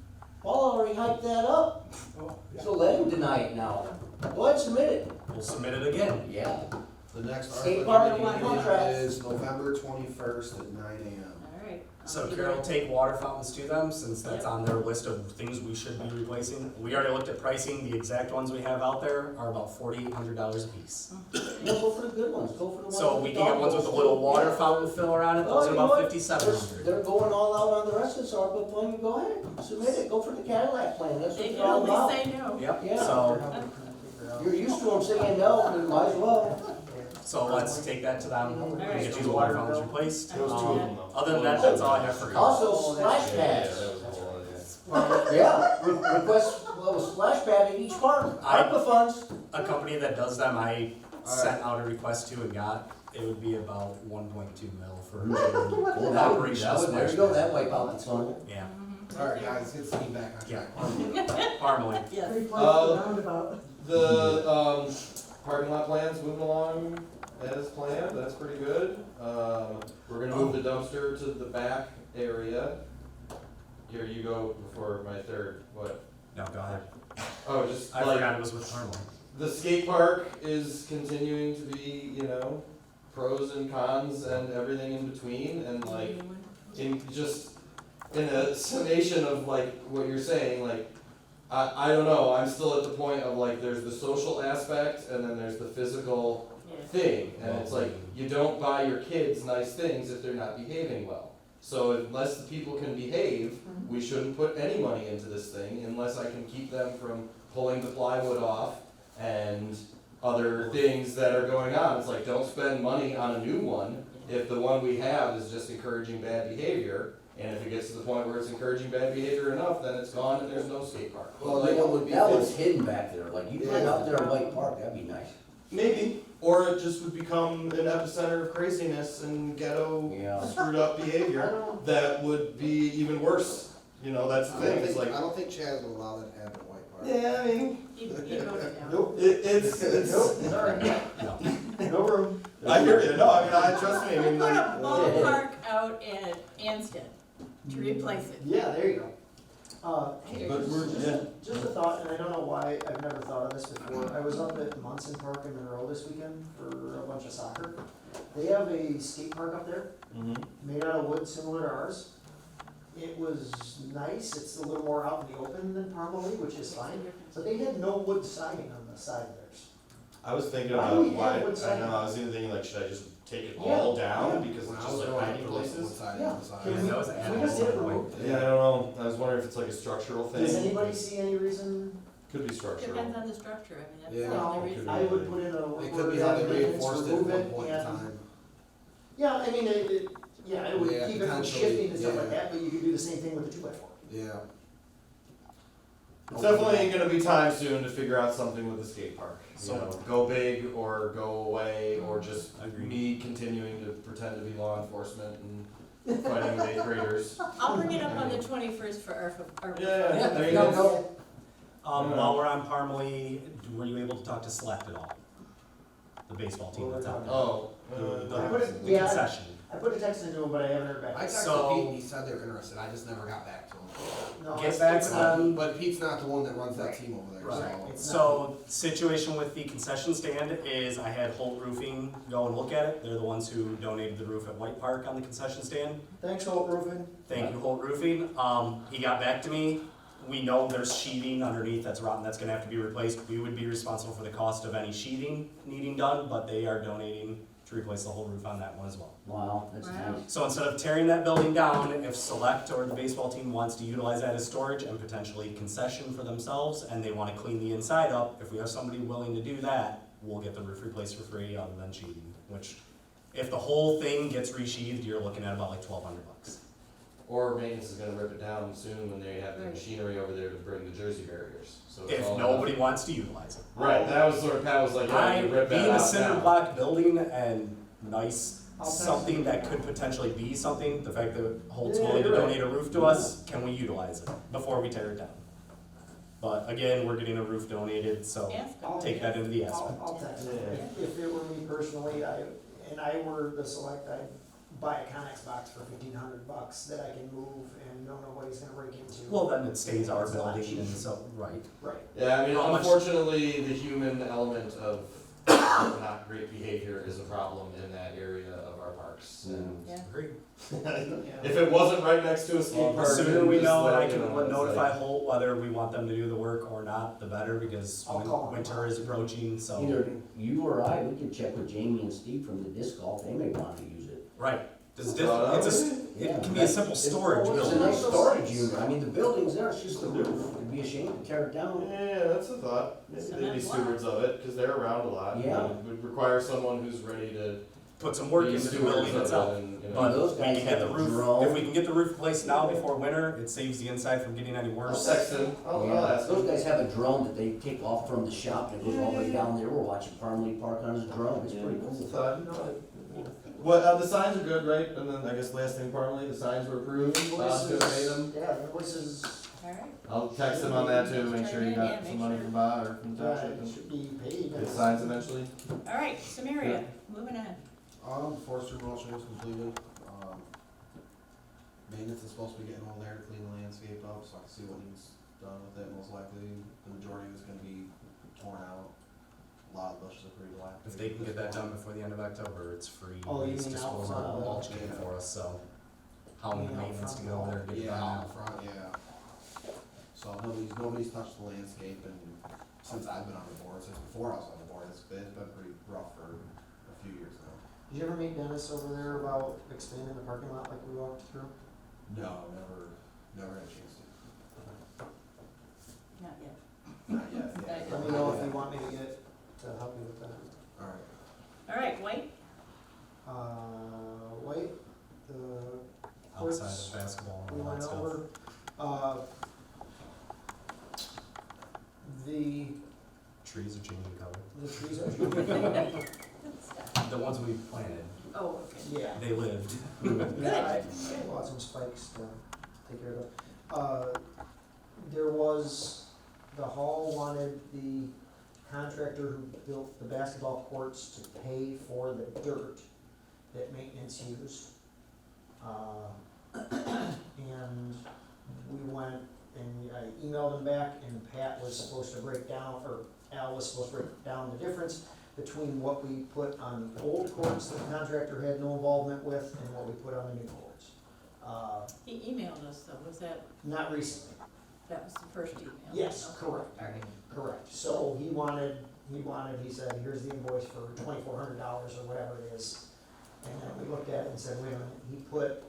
Paul already hyped that up. So let him deny it now. Go ahead, submit it. We'll submit it again. Yeah. The next Skate ARPA park committee and meeting contract. is November 21st at 9 AM. All right. So I'll be Carol, there. take water fountains to them, since that's Yep. on their list of things we should be replacing. We already looked at pricing, the exact ones we have out there are about $4,800 a piece. No, go for the good ones, go for the ones. So with we the can get dog ones with a holes. little water Yeah. fountain filler on it, Oh, those are you know about what? $5,700. They're going all out on the rest of this ARPA plan, go ahead, submit it, go for the Cadillac plan, that's what They it's can all only about. say no. Yep, Yeah. so, You're used to them saying no, you might as well. so let's take that to them, and get you the water fountains replaced. There was two of them, Other than that, that's all I have for you. Also, splash pads. Yeah, request, well, a splash pad in each park, I- ARPA funds. A company that does them, I sent out a request to and got, it would be about 1.2 mil for Well, that would, operational there splash you go, pad. that wipe out the fun. Yeah, Alright, guys, get Steve back on track. Parmalee. Yes. Replace Uh, the roundabout. The, parking lot plan's moving along as planned, that's pretty good. We're gonna move the dumpster to the back area. Here you go before my third, what? No, go ahead. Oh, just I like, forgot it was with Parmalee. the skate park is continuing to be, pros and cons and everything in between, and like, in a summation of like what you're saying, like, I don't know, I'm still at the point of like, there's the social aspect and then there's the physical Yeah. thing, and it's like, you don't buy your kids nice things if they're not behaving well. So unless the people can behave, we shouldn't put any money into this thing unless I can keep them from pulling the plywood off and other things that are going on. It's like, don't spend money on a new one if the one we have is just encouraging bad behavior. And if it gets to the point where it's encouraging bad behavior enough, then it's gone and there's no skate park. Well, the one would be That was fixed. hidden back there, like you put it out there in White Park, that'd be nice. Maybe, or it just would become an epicenter of craziness and ghetto Yeah. screwed up behavior that would be even worse. That's the thing, it's like, I don't think Chaz would allow that to happen at White Park. yeah, I mean, You wrote it down. nope, it's, Sorry. no room. I hear you, no, I trust me, I We mean, put a like, ballpark out at Ansted to replace it. Yeah, there you go. Hey, But we're, yeah. just a thought, and I don't know why I've never thought of this before. I was up at Munson Park in Monroe this weekend for a bunch of soccer. They have a skate park up there, made out of wood similar to ours. It was nice, it's a little more out in the open than Parmalee, which is fine, but they had no wood siding on the side of theirs. I was thinking Why about do we why, have wood I siding? know, I was even thinking like, should I just take it Yeah, all down, yeah. because When it's I just was like growing up, hiding there was places? one side Yeah. on the side. Can Yeah, that was we animals just did it on the remote? Yeah, I don't know, I was wondering if it's like a structural Does thing, anybody see any reason? could be structural. Depends on the structure, I mean, that's Yeah. the only No, reason. I would put in a. It could be how they reinforced it at remove one it point in and- time. Yeah, I mean, it would Yeah, keep it from potentially, shifting and stuff like yeah. that, but you could do the same thing with the 2x4. Yeah. It's definitely gonna be time soon to figure out something with the skate park. So- Go big or go away, or just Agreed. me continuing to pretend to be law enforcement and fighting with 8th graders. I'll bring it up on the 21st for our. Yeah, there you Yeah. go. While we're on Parmalee, were you able to talk to Select at all? The baseball team that's out there? Oh, I put it- The yeah. concession. I put a text into him, but I haven't heard I back. texted So- Pete and he said they were interested, I just never got back to him. No, Get I- back to them. But Pete's not the one that runs that team over there, Right. so. It's So, situation with the concession stand is I had Holt Roofing go and look at it. They're the ones who donated the roof at White Park on the concession stand. Thanks, Holt Roofing. Thank you, Holt Roofing. He got back to me. We know there's sheeting underneath that's rotten, that's gonna have to be replaced. We would be responsible for the cost of any sheeting needing done, but they are donating to replace the whole roof on that one as well. Wow, that's Wow. nice. So instead of tearing that building down, if Select or the baseball team wants to utilize that as storage and potentially concession for themselves, and they wanna clean the inside up, if we have somebody willing to do that, we'll get the roof replaced for free other than sheeting, which If the whole thing gets resheathed, you're looking at about like $1,200. Or maintenance is gonna rip it down soon when they have the Right. machinery over there to bring the Jersey barriers, so it's If all. nobody wants to utilize it. Right, that was sort of, Pat was like, yeah, you rip that Being a out cinder now. block building and nice, I'll text something you. that could potentially be something, the fact that Holt's Yeah, willing to you're right. donate a roof to us, can we utilize it before we tear it down? But again, we're getting a roof donated, so Ask them. I'll- take that into the aspect. I'll text Yeah. it. If it were me personally, and I were the select, I'd buy a Connex box for $1,500 that I can move and nobody's gonna break into. Well, then it stays our It's a lot building and cheaper. so, right. Right. Yeah, I mean, How much- unfortunately, the human element of not great behavior is a problem in that area of our parks, and Yeah. Agreed. if it wasn't right next to a skate Well, park, the sooner then we just know and I let can you know, it's notify like- Holt whether we want them to do the work or not, the better, because I'll call them. winter is approaching, so. Either you or I, we can check with Jamie and Steve from the disc golf, they may want to use it. Right, it's Yeah. it can be a simple storage It's a building. nice storage unit, I mean, the building's there, it's just the roof, it'd be a shame to tear it down. Yeah, that's a thought. Maybe they'd be Cement block. stewards of it, cause they're around a lot. Yeah. It would require someone who's ready to Put some work be into the stewards building of itself. it and, you know. But Those we guys can get the have a roof, drone. if we can get the roof replaced now before winter, it saves the inside from getting any I'll worse. text him, I'll Yeah, ask him. those guys have a drone that they take off from the shop and it goes all the way down there, we're watching Parmalee Park on his drone, it's pretty That's a cool. thought, you know. What, the signs are good, right? And then I guess last thing, partly, the signs were approved, Bob's gonna pay them. Yeah, invoices, All right. I'll text him on that too, make sure you Yeah, got make some money sure. from Bob or from the township it and should be paid. get signs eventually. All right, Samaria, moving on. Forestry mulching was completed, maintenance is supposed to be getting on there to clean the landscape up, so I can see what needs done with it, most likely, the majority of it's gonna be torn out. A lot of bushes are pretty black. If they can get that done before the end of October, it's free Oh, you waste mean out disposal front? mulch kit for us, so. How many You mean out maintenance to front? go over there and get it Yeah, done out now? front, yeah. So nobody's touched the landscape, and since I've been on the board, since before I was on the board, it's been pretty rough for a few years now. Did you ever meet Dennis over there about expanding the parking lot like we walked through? No, never had a chance to. Not yet. Not yet, Not yeah. yet. Let me know if you want me to get, to help you with that. Alright. All right, White, Wait, the courts, Outside of basketball we and all went that stuff. over, the Trees are changing color. trees are. The ones we planted, oh, okay. Yeah. they lived. Yeah, I bought some spikes to take care of it. There was, the hall wanted the contractor who built the basketball courts to pay for the dirt that maintenance used. And we went and I emailed him back and Pat was supposed to break down, or Al was supposed to break down the difference between what we put on the old courts that the contractor had no involvement with and what we put on the new courts. He emailed us though, was that, Not recently. that was the first email? Yes, Okay. correct. All right. Correct. So he said, here's the invoice for $2,400 or whatever it is. And then we looked at it and said, wait a minute, he put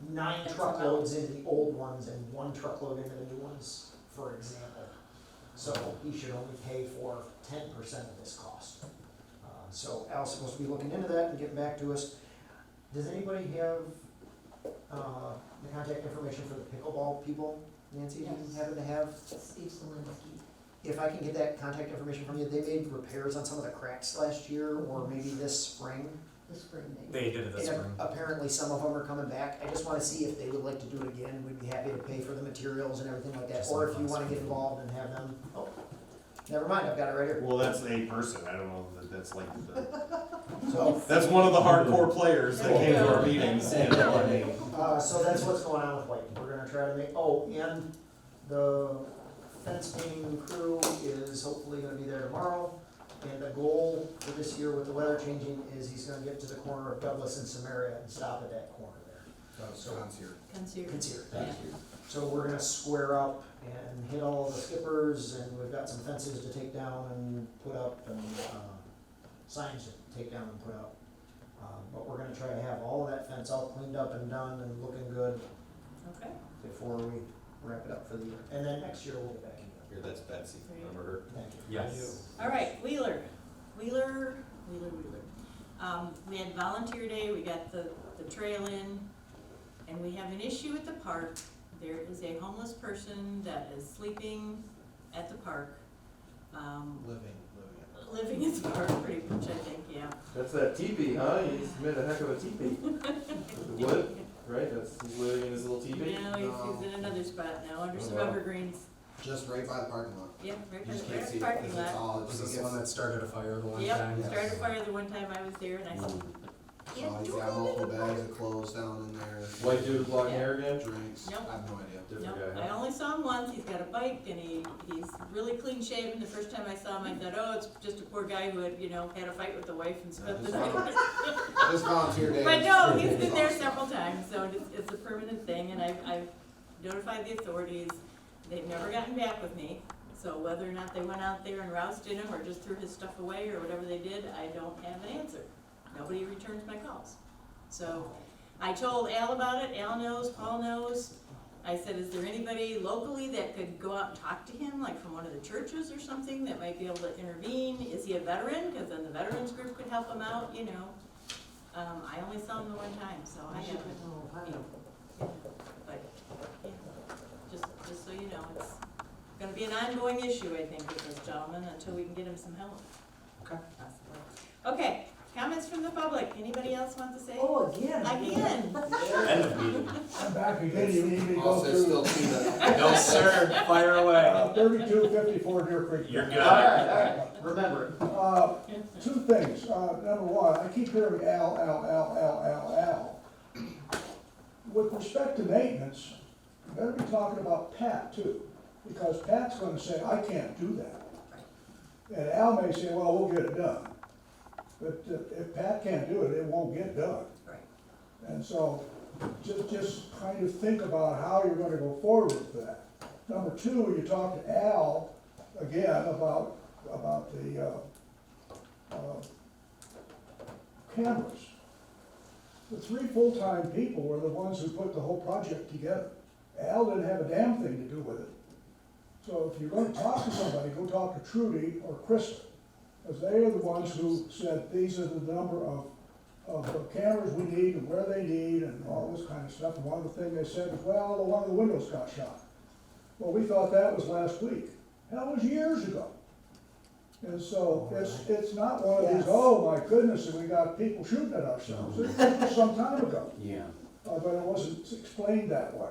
9 That's truckloads into the old ones and 1 truckload into the new ones, for example. So he should only pay for 10% of this cost. So Al's supposed to be looking into that and getting back to us. Does anybody have, the contact information for the pickleball people? Nancy, do you Yes. happen to have? Steve Zelinski. If I can get that contact information from you, they made repairs on some of the cracks last year, or maybe this spring. The spring They did it this And spring. apparently some of them are coming back. I just wanna see if they would like to do it again. We'd be happy to pay for the materials and everything like that. Just Or like if you last wanna get year. involved and have them, oh, never mind, I've got it right here. Well, that's a person, I don't know that that's like the, So, that's one of the hardcore players that came to our meetings, you know, I mean. so that's what's going on with White. We're gonna try to make, oh, and the fence painting crew is hopefully gonna be there tomorrow. And the goal for this year with the weather changing is he's gonna get to the corner of Douglas and Samaria and stop at that corner there. So John's here. Consider. Consider, thank you. So we're gonna square up and hit all the skippers, and we've got some fences to take down and put up, and, signs to take down and put up. But we're gonna try to have all of that fence all cleaned up and done and looking good Okay. before we wrap it up for the year. And then next year we'll get back into it. Here, that's Betsy, remember her? Thank you. Yes. All right, Wheeler. We had volunteer day, we got the trail in, and we have an issue at the park. There is a homeless person that is sleeping at the park, living at the park pretty much, I think, yeah. That's that teepee, huh? He's made a heck of a teepee. With the wood, right? He's living in his little teepee. No, he's in another spot now, under some Oh, wow. evergreens. Just right by the parking lot. Yep, right by You the just can't see it, parking 'cause it's lot. all, Was it this the one that started a fire the one Yep, time? started a fire the one time I was there, and I said, So can't he's do got multiple it. bags of clothes down in there, White dude blonde hair again? drinks, Nope. I have no idea. Different No, guy, I huh? only saw him once, he's got a bike, and he's really clean shaven. The first time I saw him, I thought, oh, it's just a poor guy who had, had a fight with the wife and spent the night. This volunteer day. But is- no, he's is been there awesome. several times, so it's a permanent thing, and I've notified the authorities. They've never gotten back with me, so whether or not they went out there and rousted him or just threw his stuff away or whatever they did, I don't have an answer. Nobody returns my calls. So I told Al about it, Al knows, Paul knows. I said, is there anybody locally that could go out and talk to him, like from one of the churches or something, that might be able to intervene? Is he a veteran? Because then the veterans group could help him out, I only saw him the one time, so I haven't, but, yeah, just so you know, it's gonna be an ongoing issue, I think, with this gentleman, until we can get him some help. Okay. Possibly. Okay, comments from the public, anybody else want to say? Oh, again. Again, End of meeting. I'm back again, you need me to go Also still through, see that. No, sir, fire away. 3254 Deer Creek. You're good. Remember it. Two things. Number one, I keep hearing Al. With respect to maintenance, you better be talking about Pat too, because Pat's gonna say, I can't do that. And Al may say, well, we'll get it done. But if Pat can't do it, it won't get done. right, And so, just kind of think about how you're gonna go forward with that. Number two, you talk to Al again about the cameras. The three full-time people were the ones who put the whole project together. Al didn't have a damn thing to do with it. So if you're gonna talk to somebody, go talk to Trudy or Krista, because they are the ones who said, these are the number of cameras we need and where they need and all this kind of stuff. And one of the things they said was, well, one of the windows got shot. Well, we thought that was last week. That was years ago. And so it's not one of these, Yes. oh my goodness, and we got people shooting at ourselves. It was some time ago, Yeah. but it wasn't explained that way.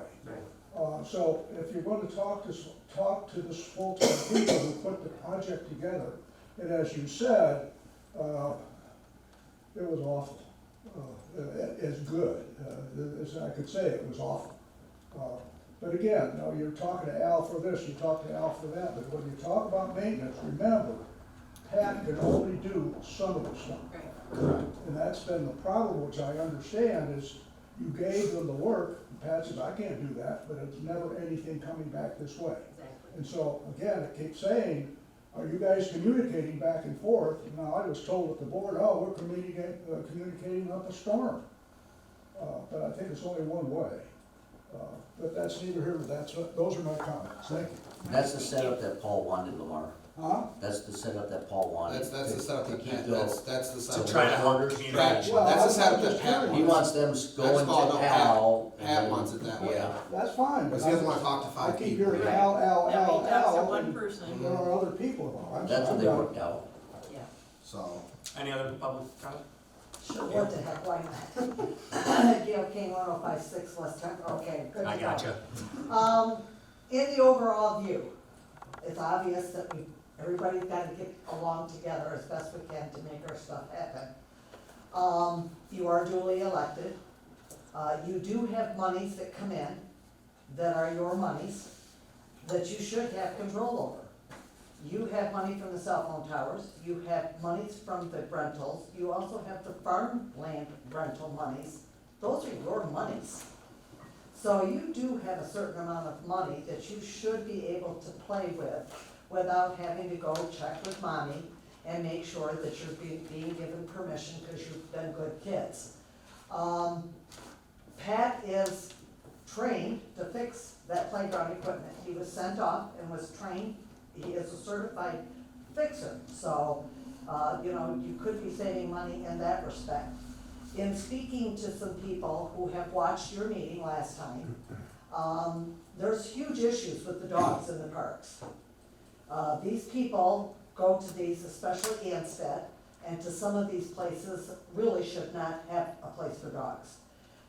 So if you're going to talk to the full-time people who put the project together, and as you said, it was awful. It's good, as I could say, it was awful. But again, you're talking to Al for this, you talk to Al for that, but when you talk about maintenance, remember, Pat can only do some of the stuff. right, And that's been the problem, which I understand, is you gave them the work, and Pat says, I can't do that, but it's never anything coming back this way. exactly. And so, again, it keeps saying, are you guys communicating back and forth? Now, I was told at the board, oh, we're communicating up a storm. But I think it's only one way. But that's neither here nor there. Those are my comments. Thank you. That's the setup that Paul wanted, Lamar. Huh? That's the setup that Paul wanted. That's the setup that To Pat, keep that's those- the setup. To try to that- help Orders. community. Well, That's the setup I'm that just Pat curious. He wants. wants them That's going called, to no, Al. Pat and then- wants it that way. Yeah. That's fine. Because he doesn't wanna talk to I five keep people. hearing Right. Al. Now, he talks to and one person, there are other people involved. That's what they worked out. yeah. So, Any other public comment? Sure, what the heck, why not? Gail King, 1056 West Tenth, okay, good to go. I gotcha. In the overall view, it's obvious that everybody's gotta get along together as best we can to make our stuff happen. You are duly elected. You do have monies that come in that are your monies that you should have control over. You have money from the cell phone towers, you have monies from the rentals, you also have the farmland rental monies. Those are your monies. So you do have a certain amount of money that you should be able to play with without having to go check with mommy and make sure that you're being given permission because you've been good kids. Pat is trained to fix that playground equipment. He was sent off and was trained. He is a certified fixer. So You could be saving money in that respect. In speaking to some people who have watched your meeting last time, there's huge issues with the dogs in the parks. These people go to these, especially Ansted, and to some of these places really should not have a place for dogs.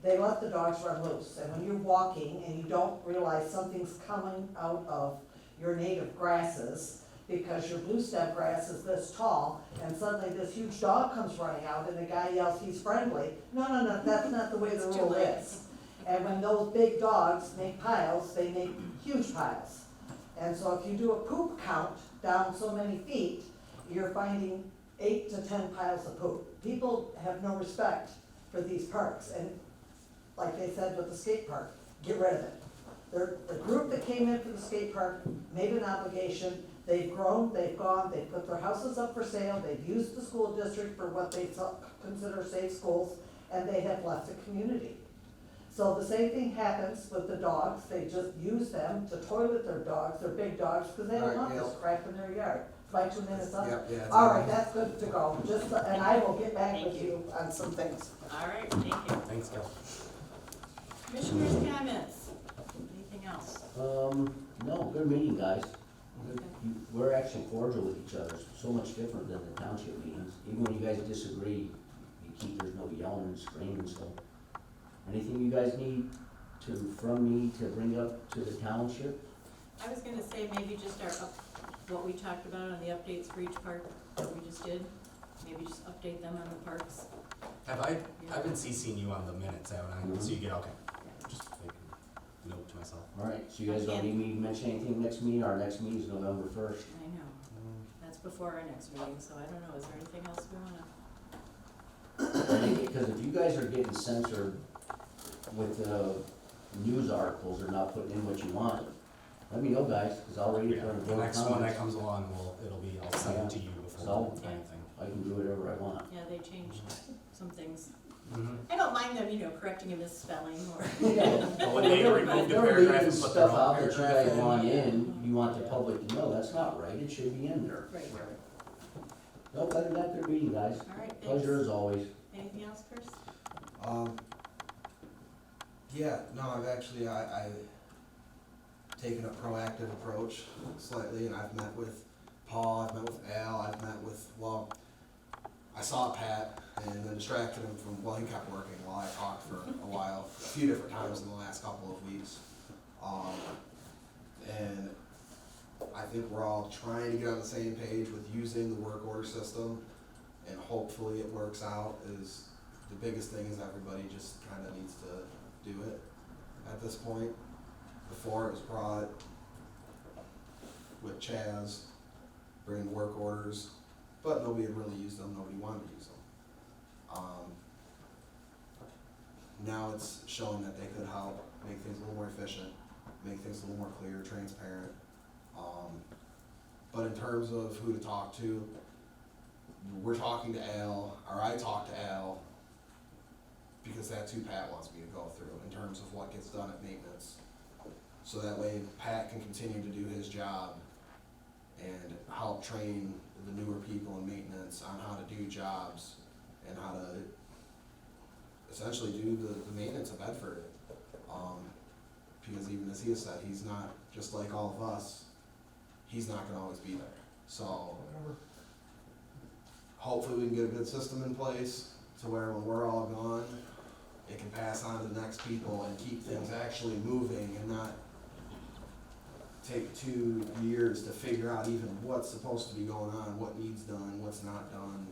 They let the dogs run loose, and when you're walking and you don't realize something's coming out of your native grasses, because your blue stem grass is this tall, and suddenly this huge dog comes running out, and the guy yells, he's friendly. No, that's not the way the It's too rule late. is. And when those big dogs make piles, they make huge piles. And so if you do a poop count down so many feet, you're finding 8 to 10 piles of poop. People have no respect for these parks, and like they said with the skate park, get rid of it. The group that came in for the skate park made an obligation, they've grown, they've gone, they've put their houses up for sale, they've used the school district for what they consider safe schools, and they have left the community. So the same thing happens with the dogs, they just use them to toy with their dogs, their big dogs, because they don't Right, want yeah. this crap in their yard. My 2 minutes up? Yep, yeah, it's All fine. right, that's good to go, and I will get back Thank with you. you on some things. All right, thank you. Thanks, Gil. Commissioners' comments? Anything else? No, good meeting, guys. We're actually cordial with each other, so much different than the township meetings. Even when you guys disagree, there's no yelling and screaming, so. Anything you guys need from me to bring up to the township? I was gonna say maybe just what we talked about on the updates for each park that we just did. Maybe just update them on the parks. I've been CCing you on the minutes, haven't I? So you get, okay. Just make a note to myself. Alright, so you guys don't need me to mention anything next meeting? Our next meeting is November 1st. I know, that's before our next meeting, so I don't know, is there anything else we wanna? Because if you guys are getting censored with news articles or not putting in what you want, let me know, guys, because I'll read it Yeah, during the vote next one that comments. comes along, I'll send it to you before So- anything. I can do whatever I want. Yeah, they changed some things. Mhm. I don't mind them, correcting a misspelling or. But when they removed the They're paragraph leaving and put their stuff own out that you paragraph guys in. want in, you want the public to know, that's not right, it should be in there. Right, No, other than that, good meeting, guys. all right, thanks. Pleasure as always. Anything else, Chris? Yeah, no, I've taken a proactive approach slightly, and I've met with Paul, I've met with Al, I saw Pat and then distracted him he kept working while I talked for a while, a few different times in the last couple of weeks. And I think we're all trying to get on the same page with using the work order system, and hopefully it works out. The biggest thing is everybody just kinda needs to do it at this point. Before it was brought with Chaz, bringing work orders, but nobody had really used them, nobody wanted to use them. Now it's showing that they could help make things a little more efficient, make things a little more clear, transparent. But in terms of who to talk to, we're talking to Al, or I talked to Al, because that's who Pat wants me to go through in terms of what gets done at maintenance. So that way Pat can continue to do his job and help train the newer people in maintenance on how to do jobs and how to essentially do the maintenance of Bedford. Because even as he has said, he's not, just like all of us, he's not gonna always be there. So hopefully we can get a good system in place to where when we're all gone, it can pass on to the next people and keep things actually moving and not take 2 years to figure out even what's supposed to be going on, what needs done, what's not done.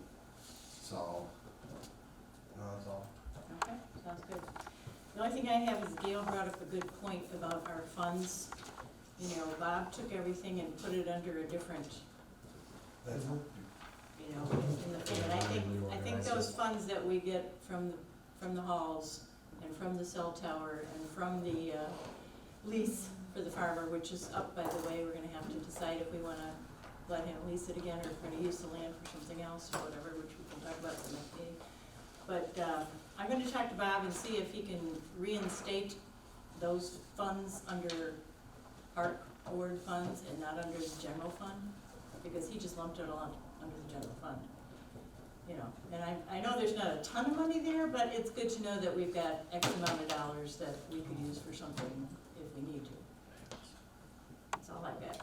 So, that's all. Okay, sounds good. The only thing I have is Gail brought up a good point about our funds. Bob took everything and put it under a different, in the thing. And I think those funds that we get from the halls and from the cell tower and from the lease for the farmer, which is up, by the way, we're gonna have to decide if we wanna let him lease it again or if we're gonna use the land for something else or whatever, which we can talk about in the next meeting. But I'm gonna talk to Bob and see if he can reinstate those funds under park board funds and not under the general fund, because he just lumped it all under the general fund. you know, and I know there's not a ton of money there, but it's good to know that we've got X amount of dollars that we could use for something if we need to. That's all I've got.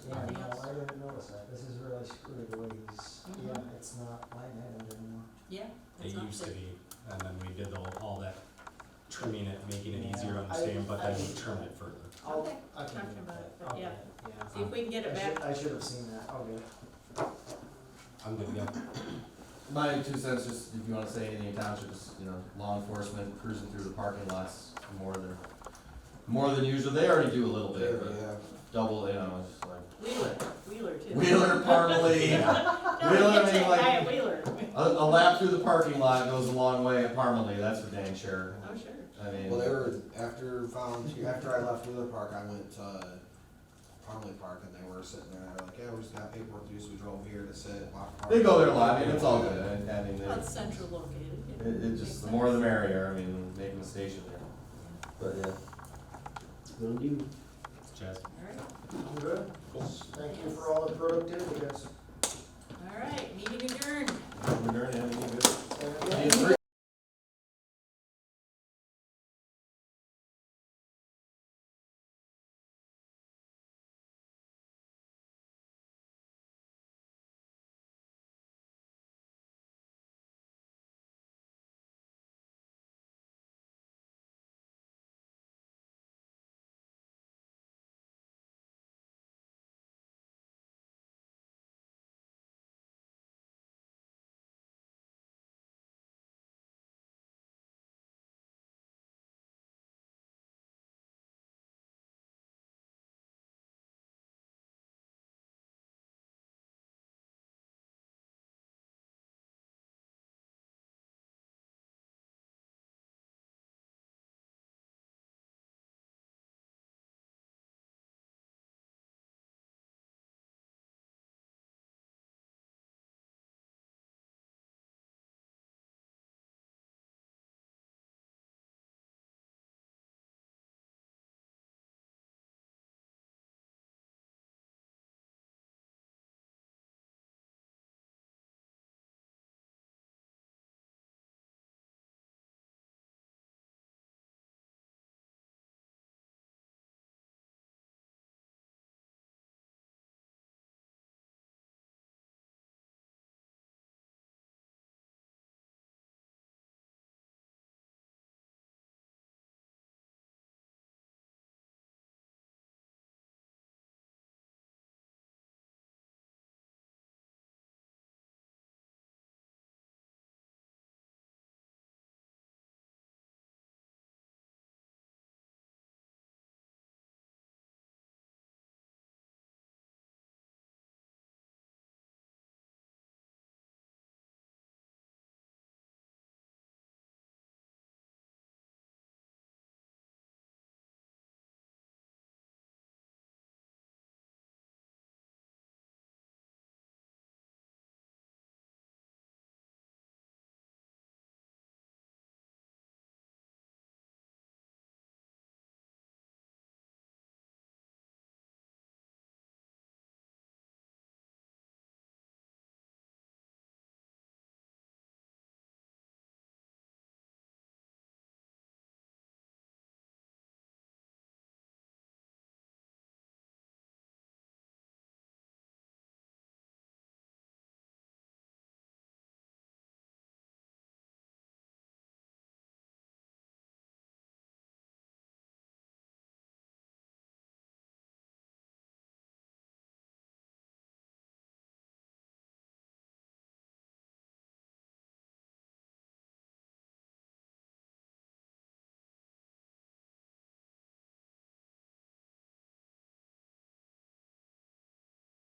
Yeah, Anything no, else? I didn't notice that, this is really screwy the way he's, Mhm. yeah, it's not line items anymore. Yeah. It it's up used to there. be, and then we did all that trimming it, making it easier to Yeah, understand, but then I- we trimmed it further. Okay, I can talking get about that. it, but I'll yeah. get it, yeah. See if we can get it back. I should have seen that, I'll get it. I'm good to go. My 2 cents, just if you wanna say anything in township, is, you know, law enforcement cruising through the parking lots more than usual. They already do a little bit, but Yeah. double, you know, it's like Wheeler too. Wheeler, Parmalee. No, Wheeler, you I can't mean, say like- guy at Wheeler. A lap through the parking lot goes a long way at Parmalee, that's for dang sure. Oh, sure. I mean. Well, they were, after I left Wheeler Park, I went to Parmley Park and they were sitting there, they were like, yeah, we just got paperwork to do, so we drove here to sit, walk the park. They go there a lot, I mean, it's all good, I mean, Well, it's central located. it just, the more the merrier, I mean, making a station there. But, yeah. Will do. Jazz. All right, I'm good. Thank you for all the productivity, guys. all right, meeting adjourned. We're doing anything good? And- Be free.